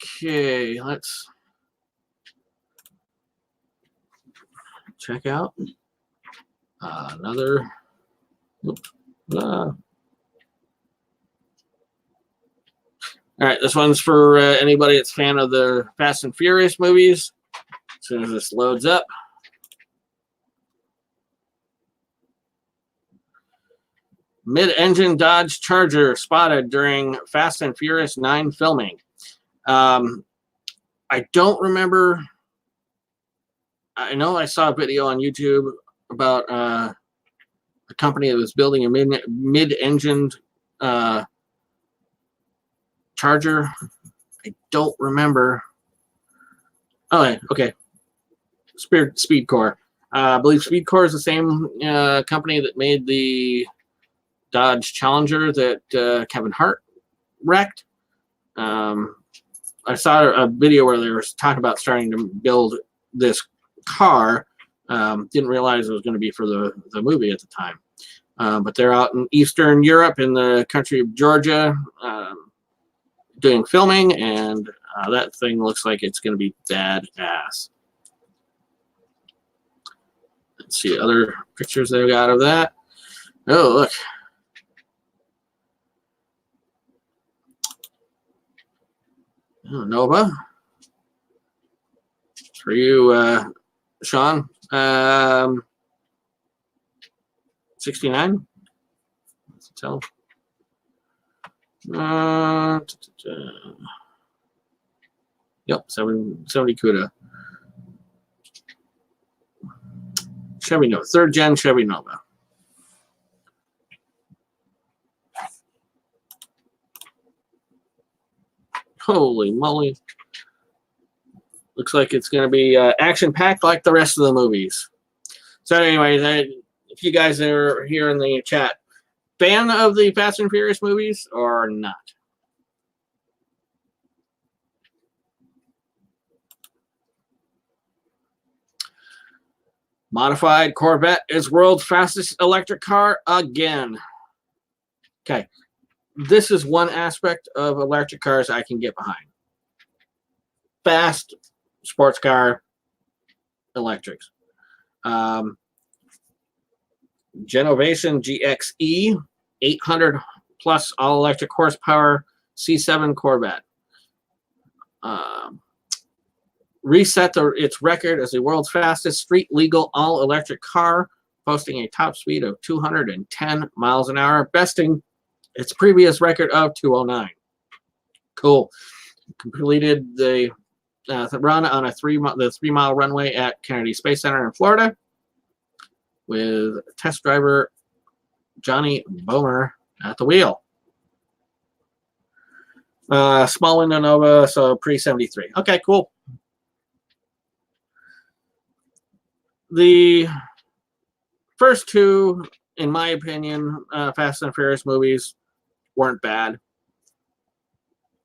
Okay, let's check out another. Oops. All right, this one's for anybody that's a fan of the Fast and Furious movies. As soon as this loads up. Mid-engine Dodge Charger spotted during Fast and Furious 9 filming. I don't remember. I know I saw a video on YouTube about a company that was building a mid-engine Charger. I don't remember. Oh, okay. Speed Core. I believe Speed Core is the same company that made the Dodge Challenger that Kevin Hart wrecked. I saw a video where they were talking about starting to build this car. Didn't realize it was going to be for the movie at the time. But they're out in Eastern Europe in the country of Georgia doing filming, and that thing looks like it's going to be badass. Let's see other pictures they got of that. Oh, look. Oh, Nova. For you, Sean. 69. Let's tell. Yep, 70 CUDA. Chevy Nova, 3rd gen Chevy Nova. Holy moly. Looks like it's going to be action-packed like the rest of the movies. So anyways, if you guys are here in the chat, fan of the Fast and Furious movies or not? Modified Corvette is world's fastest electric car again. Okay. This is one aspect of electric cars I can get behind. Fast sports car electrics. Genovation GXE 800 plus all electric horsepower C7 Corvette. Reset its record as the world's fastest street legal all electric car, posting a top speed of 210 miles an hour, besting its previous record of 209. Cool. Completed the run on the 3-mile runway at Kennedy Space Center in Florida with test driver Johnny Bomer at the wheel. Small window Nova, so pre-73. Okay, cool. The first two, in my opinion, Fast and Furious movies weren't bad.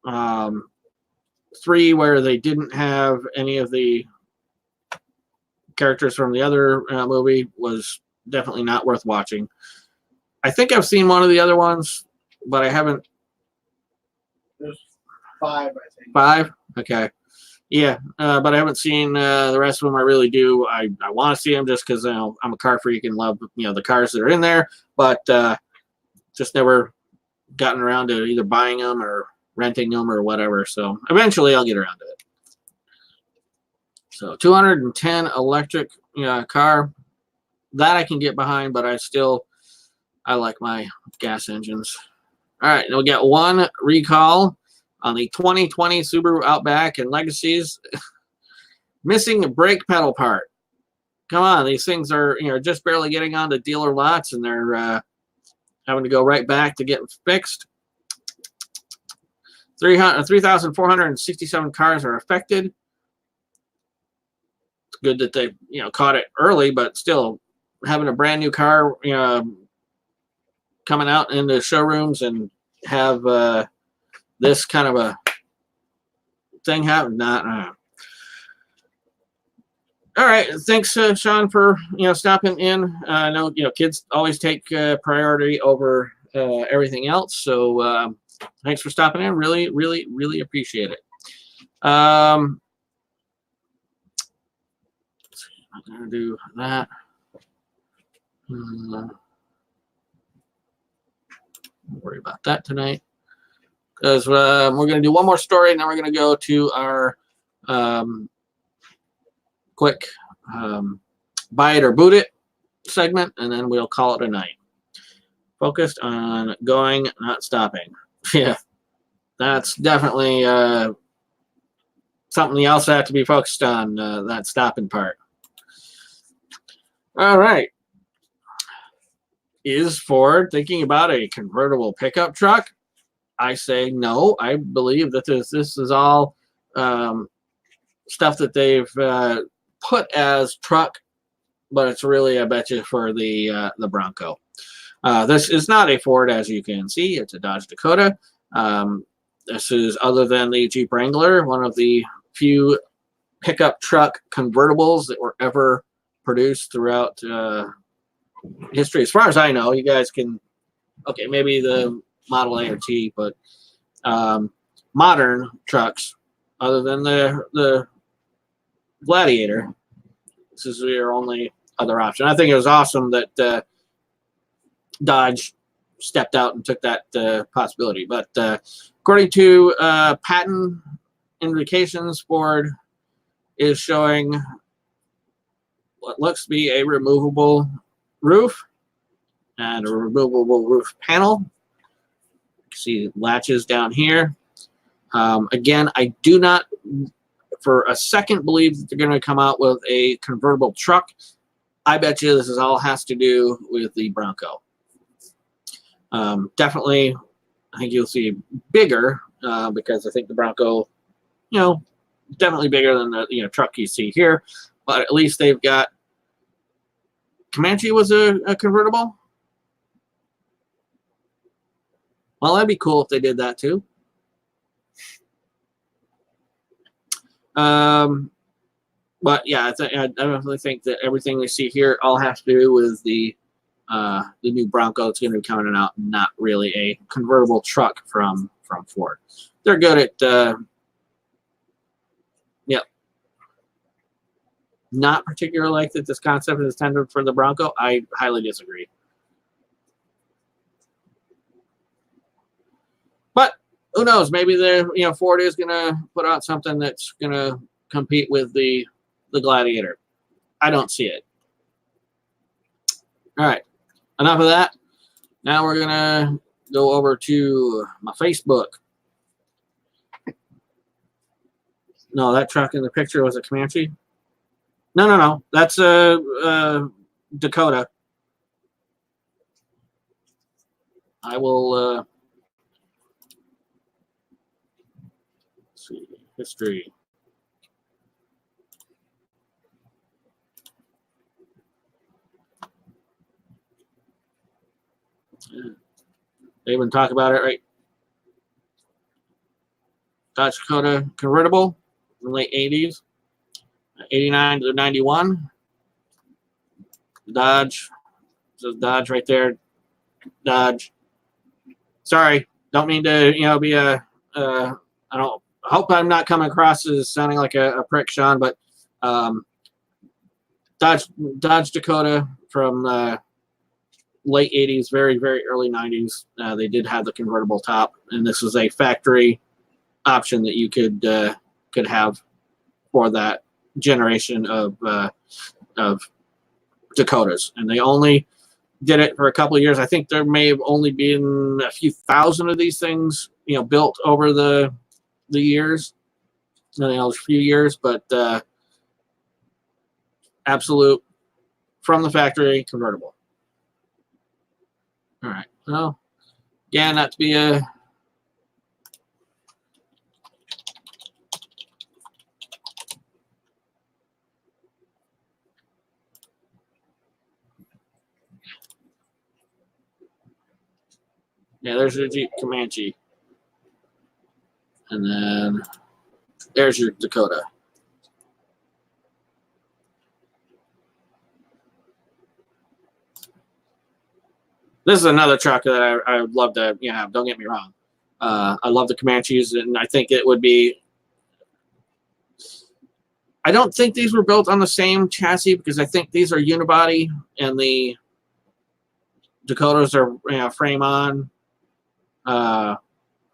3, where they didn't have any of the characters from the other movie, was definitely not worth watching. I think I've seen one of the other ones, but I haven't. There's 5, I think. 5? Okay. Yeah, but I haven't seen the rest of them. I really do. I want to see them just because I'm a car freak and love the cars that are in there, but just never gotten around to either buying them or renting them or whatever. So eventually I'll get around to it. So 210 electric car, that I can get behind, but I like my gas engines. All right, we'll get one recall on the 2020 Subaru Outback and Legacies. Missing brake pedal part. Come on, these things are just barely getting onto dealer lots, and they're having to go right back to get fixed. 3,467 cars are affected. It's good that they caught it early, but still having a brand new car coming out into showrooms and have this kind of a thing happen. Not. All right, thanks, Sean, for stopping in. I know kids always take priority over everything else, so thanks for stopping in. Really, really, really appreciate it. I'm gonna do that. Don't worry about that tonight. Because we're going to do one more story, and then we're going to go to our quick buy it or boot it segment, and then we'll call it a night. Focused on going, not stopping. Yeah, that's definitely something else I have to be focused on, that stopping part. All right. Is Ford thinking about a convertible pickup truck? I say no. I believe that this is all stuff that they've put as truck, but it's really, I bet you, for the Bronco. This is not a Ford, as you can see. It's a Dodge Dakota. This is, other than the Jeep Wrangler, one of the few pickup truck convertibles that were ever produced throughout history. As far as I know, you guys can, okay, maybe the Model A or T, but modern trucks, other than the Gladiator, this is your only other option. I think it was awesome that Dodge stepped out and took that possibility. But according to patent indications, Ford is showing what looks to be a removable roof and a removable roof panel. You can see latches down here. Again, I do not for a second believe that they're going to come out with a convertible truck. I bet you this is all has to do with the Bronco. Definitely, I think you'll see bigger because I think the Bronco, definitely bigger than the truck you see here. But at least they've got, Comanche was a convertible. Well, that'd be cool if they did that too. But yeah, I definitely think that everything we see here all has to do with the new Bronco that's going to be coming out, not really a convertible truck from Ford. They're good at, not particularly like that this concept is intended for the Bronco. I highly disagree. But who knows? Maybe Ford is going to put out something that's going to compete with the Gladiator. I don't see it. All right. Enough of that. Now we're going to go over to my Facebook. No, that truck in the picture was a Comanche. No. That's a Dakota. I will let's see, history. They even talk about it, right? Dodge Dakota convertible in the late 80s, 89 to 91. Dodge, says Dodge right there. Dodge. Sorry, don't mean to, be I hope I'm not coming across as sounding like a prick, Sean, but Dodge Dakota from late 80s, very, very early 90s. They did have the convertible top, and this was a factory option that you could have for that generation of Dakotas. And they only did it for a couple of years. I think there may have only been a few thousand of these things, built over the years, a few years, but absolute from the factory convertible. All right. Well, yeah, not to be a there's your Jeep Comanche. And then there's your Dakota. This is another truck that I would love to have. Don't get me wrong. I love the Comanches, and I think it would be. I don't think these were built on the same chassis because I think these are unibody and the Dakotas are frame on.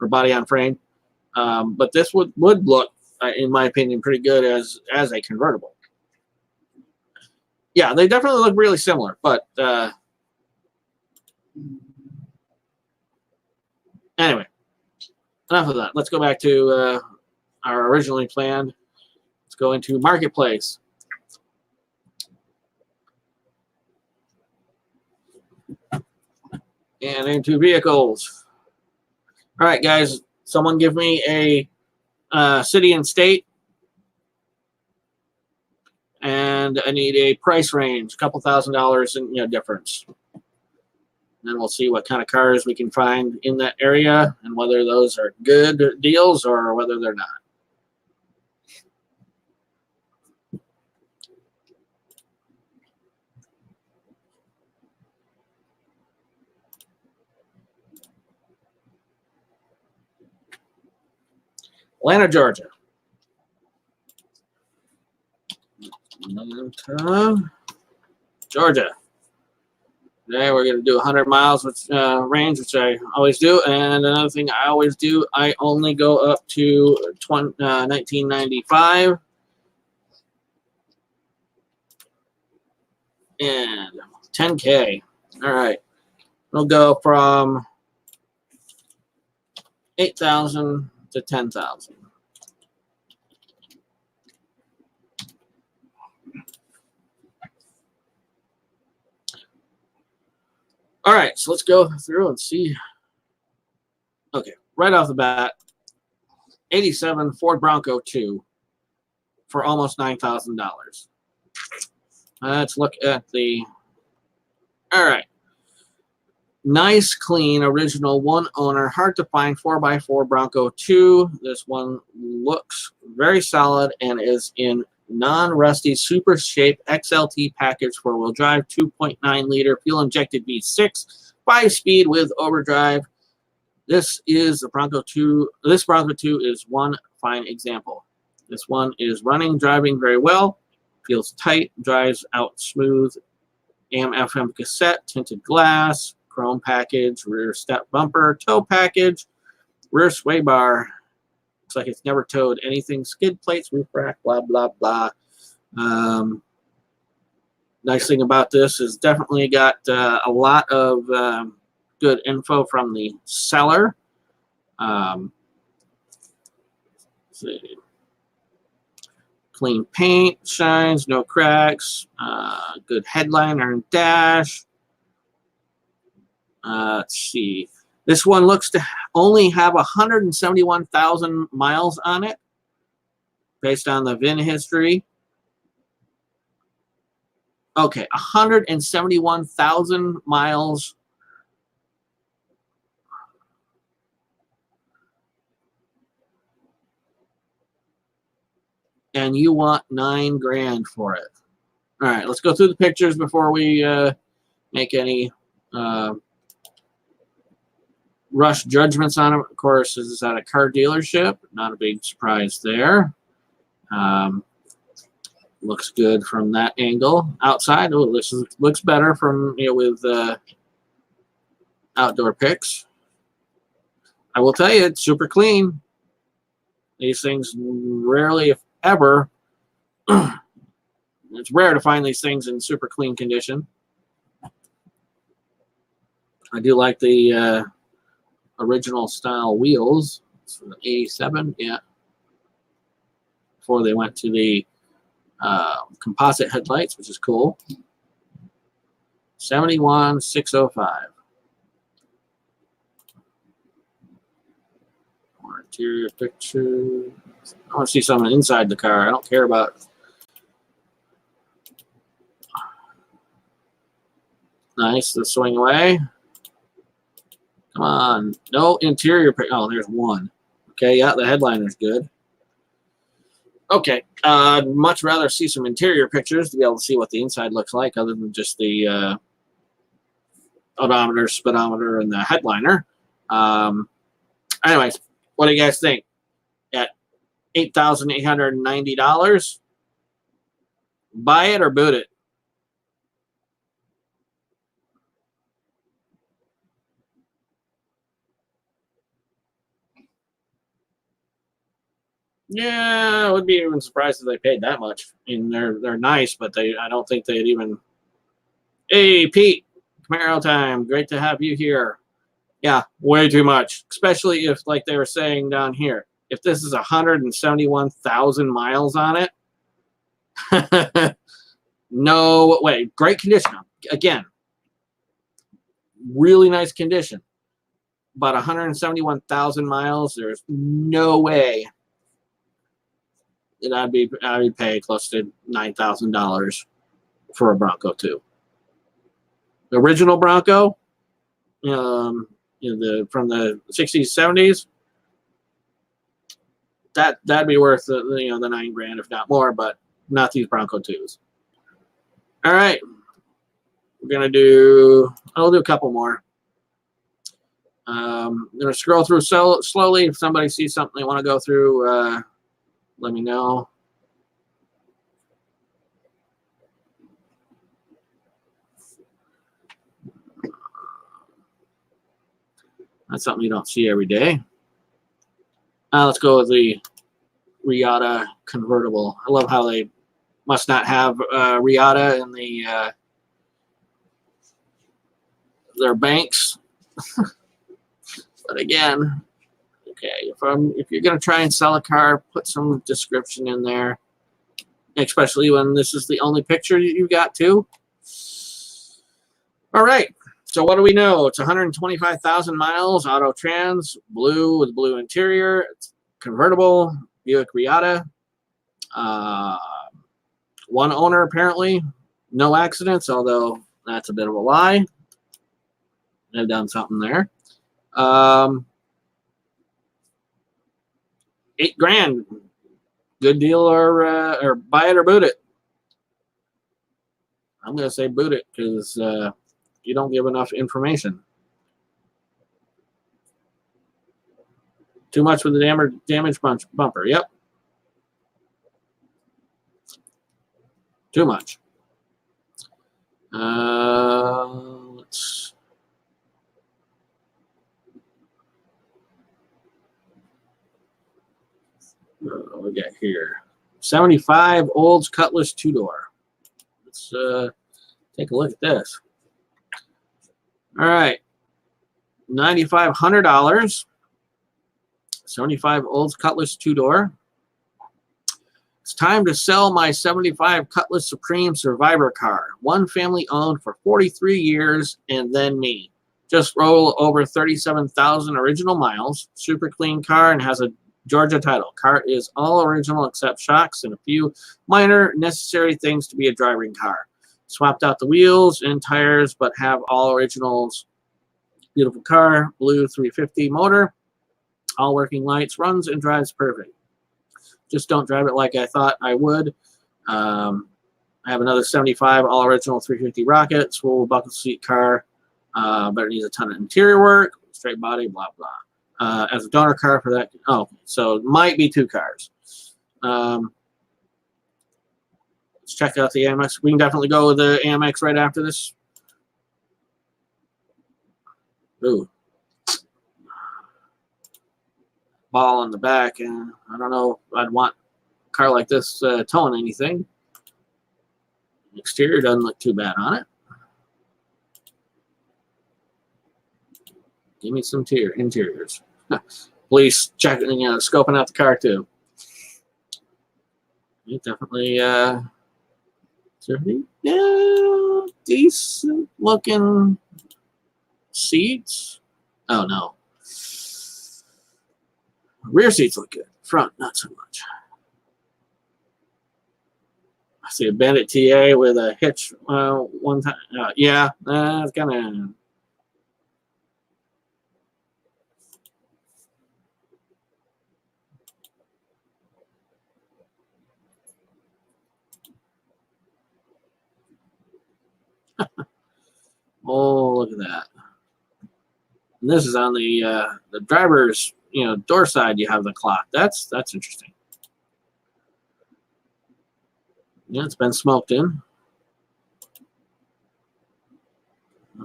or body on frame. But this would look, in my opinion, pretty good as a convertible. Yeah, they definitely look really similar, but anyway, enough of that. Let's go back to our originally planned. Let's go into Marketplace. And into vehicles. All right, guys, someone give me a city and state. And I need a price range, a couple $1,000s in difference. And then we'll see what kind of cars we can find in that area and whether those are good deals or whether they're not. Atlanta, Georgia. Georgia. Today we're going to do 100 miles with range, which I always do. And another thing I always do, I only go up to 1995. And 10K. All right. We'll go from 8,000 to 10,000. All right, so let's go through and see. Okay, right off the bat, 87 Ford Bronco 2 for almost $9,000. Let's look at the. All right. Nice, clean, original, one owner, hard to find 4x4 Bronco 2. This one looks very solid and is in non-rusty super shape XLT package 4-wheel drive, 2.9 liter fuel injected V6, 5-speed with overdrive. This is the Bronco 2. This Bronco 2 is one fine example. This one is running, driving very well, feels tight, drives out smooth. AM/FM cassette, tinted glass, chrome package, rear step bumper, tow package, rear sway bar. Looks like it's never towed anything. Skid plates, roof rack, blah, blah, blah. Nice thing about this is definitely got a lot of good info from the seller. Let's see. Clean paint, shines, no cracks, good headliner and dash. Let's see. This one looks to only have 171,000 miles on it, based on the VIN history. Okay, 171,000 miles. And you want $9 grand for it. All right, let's go through the pictures before we make any rush judgments on it. Of course, this is at a car dealership. Not a big surprise there. Looks good from that angle. Outside, oh, this looks better from with outdoor pics. I will tell you, it's super clean. These things rarely, if ever, it's rare to find these things in super clean condition. I do like the original style wheels. It's from the 87, yeah. Before they went to the composite headlights, which is cool. 71,605. More interior picture. I want to see something inside the car. I don't care about. Nice, the swing away. Come on. No interior picture. Oh, there's one. Okay, yeah, the headliner's good. Okay, I'd much rather see some interior pictures to be able to see what the inside looks like other than just the odometer, speedometer, and the headliner. Anyways, what do you guys think? At $8,890, buy it or boot it? Yeah, I would be even surprised if they paid that much. I mean, they're nice, but I don't think they'd even. Hey, Pete, Camaro time. Great to have you here. Yeah, way too much, especially if, like they were saying down here, if this is 171,000 miles on it, no way. Great condition. Again, really nice condition. But 171,000 miles, there's no way that I'd pay close to $9,000 for a Bronco 2. The original Bronco, from the 60s, 70s, that'd be worth the $9,000 if not more, but not these Bronco 2s. All right, I'll do a couple more. I'm gonna scroll through slowly. If somebody sees something they want to go through, let me know. That's something you don't see every day. Let's go with the Riata convertible. I love how they must not have Riata in their banks. But again, okay, if you're gonna try and sell a car, put some description in there, especially when this is the only picture you got too. All right. So what do we know? It's 125,000 miles, auto trans, blue with blue interior, it's convertible, Buick Riata. One owner apparently, no accidents, although that's a bit of a lie. They've done something there. $8,000, good deal, or buy it or boot it. I'm gonna say boot it because you don't give enough information. Too much with the damaged bumper. Yep. Too much. Let's. What we got here? 75 Olds Cutlass 2-door. Let's take a look at this. All right. $9,500. 75 Olds Cutlass 2-door. It's time to sell my 75 Cutlass Supreme Survivor car. One family owned for 43 years and then me. Just roll over 37,000 original miles. Super clean car and has a Georgia title. Car is all original except shocks and a few minor necessary things to be a driving car. Swapped out the wheels and tires, but have all originals. Beautiful car, blue 350 motor, all working lights, runs and drives perfect. Just don't drive it like I thought I would. I have another 75 all original 350 Rocket, swivel bucket seat car, but it needs a ton of interior work, straight body, blah blah. As a donor car for that, so it might be 2 cars. Let's check out the Amex. We can definitely go with the Amex right after this. Ooh. Ball in the back, and I don't know if I'd want a car like this towing anything. Exterior doesn't look too bad on it. Give me some interiors. Police checking, scoping out the car too. It definitely, decent looking seats. Oh no. Rear seats look good. Front, not so much. I see a Bandit TA with a hitch one time. Yeah, it's kind of. Oh, look at that. And this is on the driver's, door side. You have the clock. That's interesting. Yeah, it's been smoked in.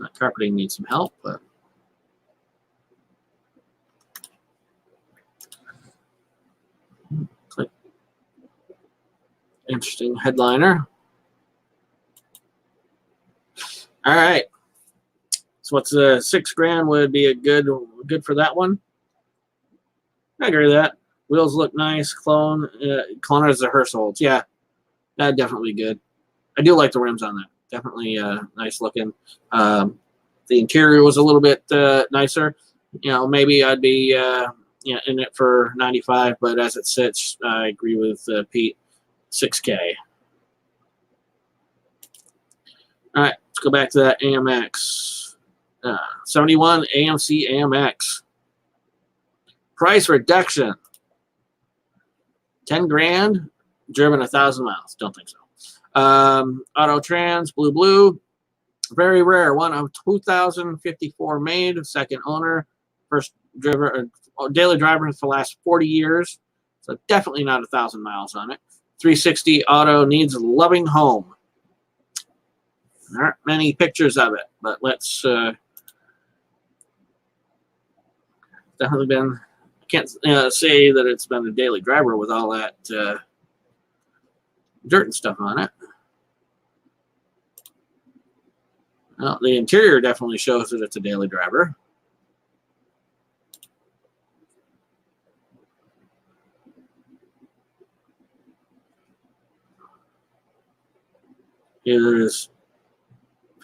That carpeting needs some help, but Interesting headliner. All right. So what's $6,000 would be a good for that one. I agree with that. Wheels look nice. Clone is the Herschel's. Yeah, that definitely good. I do like the rims on that. Definitely nice looking. The interior was a little bit nicer. Maybe I'd be in it for 95, but as it sits, I agree with Pete. $6K. All right, let's go back to that AMX. 71 AMC AMX. Price reduction. $10,000. Driven 1,000 miles. Don't think so. Auto Trans, blue. Very rare. One of 2054 made. Second owner. First driver, daily driver for the last 40 years. So definitely not 1,000 miles on it. 360 auto, needs loving home. There aren't many pictures of it, but let's definitely been. I can't say that it's been a daily driver with all that dirt and stuff on it. Well, the interior definitely shows that it's a daily driver. Either is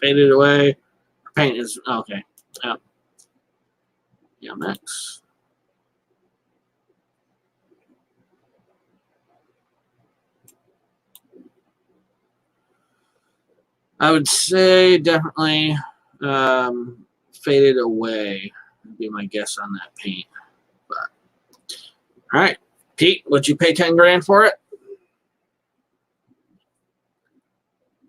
faded away. Paint is okay. Yeah, Max. I would say definitely faded away would be my guess on that paint. But all right, Pete, would you pay $10,000 for it?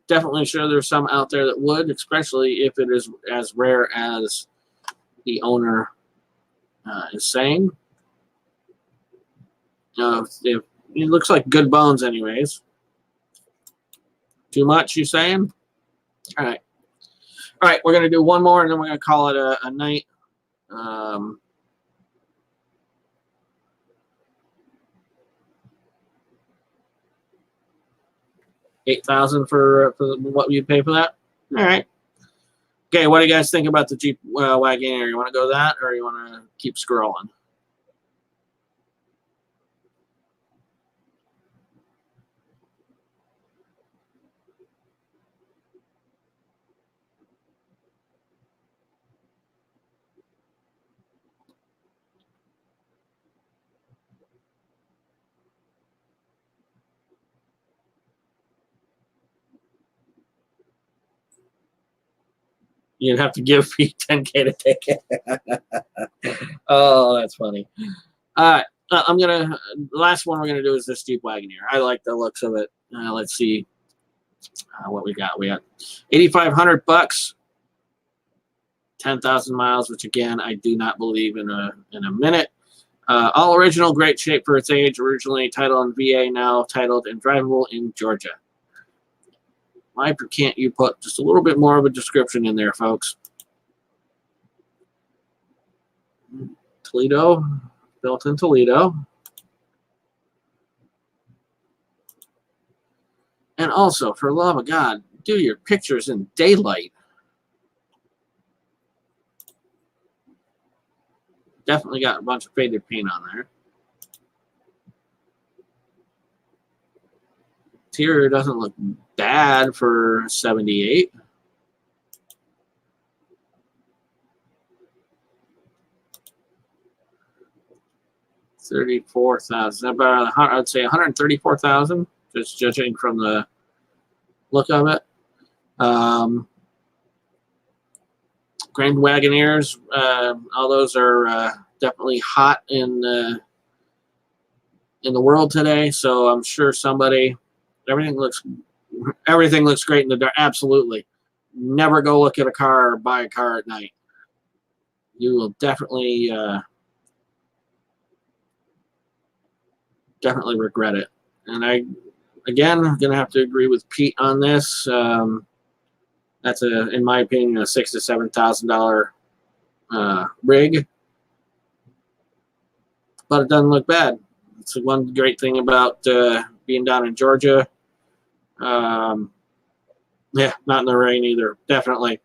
Definitely sure there's some out there that would, especially if it is as rare as the owner is saying. It looks like good bones anyways. Too much, you saying? All right. All right, we're going to do one more, and then we're going to call it a night. 8,000 for what you pay for that. All right. Okay, what do you guys think about the Jeep Wagoneer? You want to go that, or you want to keep scrolling? You'd have to give me 10K to take it. Oh, that's funny. All right. The last one we're going to do is this Jeep Wagoneer. I like the looks of it. Let's see what we got. We got $8,500, 10,000 miles, which again, I do not believe in a minute. All original, great shape for its age. Originally titled in VA, now titled and drivable in Georgia. Why can't you put just a little bit more of a description in there, folks? Toledo, built in Toledo. And also, for the love of God, do your pictures in daylight. Definitely got a bunch of faded paint on there. Interior doesn't look bad for 78. $34,000. About I'd say 134,000, just judging from the look of it. Grand Wagoneers, all those are definitely hot in the world today. So I'm sure somebody. Everything looks great in the dark. Absolutely. Never go look at a car or buy a car at night. You will definitely regret it. And again, I'm gonna have to agree with Pete on this. That's in my opinion, a $6,000 to $7,000 rig, but it doesn't look bad. It's the one great thing about being down in Georgia. Yeah, not in the rain either. Definitely.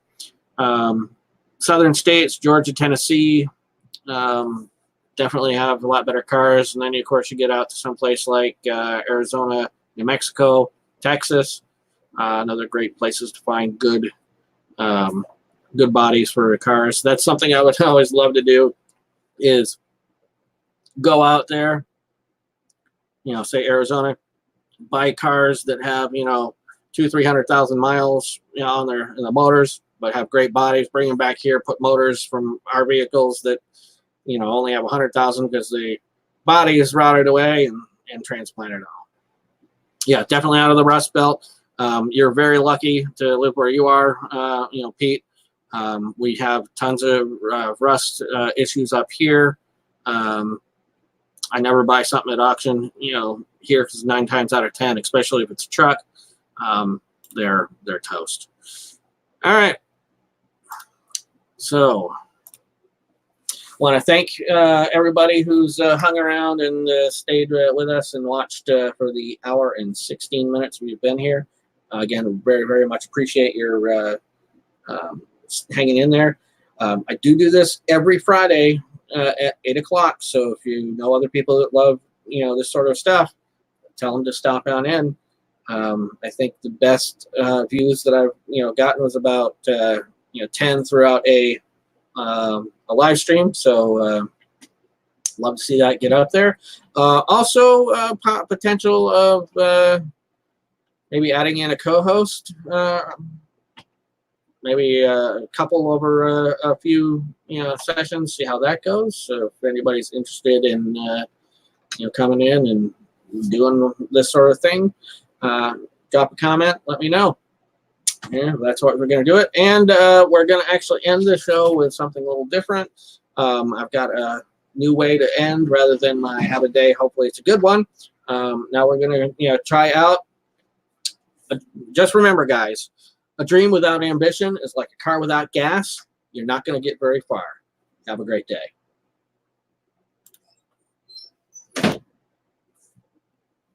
Southern states, Georgia, Tennessee, definitely have a lot better cars. And then, of course, you get out to someplace like Arizona, New Mexico, Texas, another great places to find good bodies for cars. That's something I would always love to do is go out there, say Arizona, buy cars that have, 200,000-300,000 miles, on in the motors, but have great bodies, bring them back here, put motors from our vehicles that, only have 100,000 because the body is rotted away and transplanted off. Yeah, definitely out of the Rust Belt. You're very lucky to live where you are, Pete. We have tons of rust issues up here. I never buy something at auction, here, because 9 times out of 10, especially if it's a truck, they're toast. All right. So I want to thank everybody who's hung around and stayed with us and watched for the hour and 16 minutes we've been here. Again, very, very much appreciate your hanging in there. I do this every Friday at 8 o'clock. So if you know other people that love, this sort of stuff, tell them to stop on in. I think the best views that I've, gotten was about, 10 throughout a live stream. So love to see that get up there. Also, potential of maybe adding in a co-host. Maybe a couple over a few sessions, see how that goes. So if anybody's interested in coming in and doing this sort of thing, drop a comment, let me know. Yeah, that's what we're going to do it. And we're going to actually end the show with something a little different. I've got a new way to end rather than my have a day. Hopefully it's a good one. Now we're going to try out. Just remember, guys, a dream without ambition is like a car without gas. You're not going to get very far. Have a great day.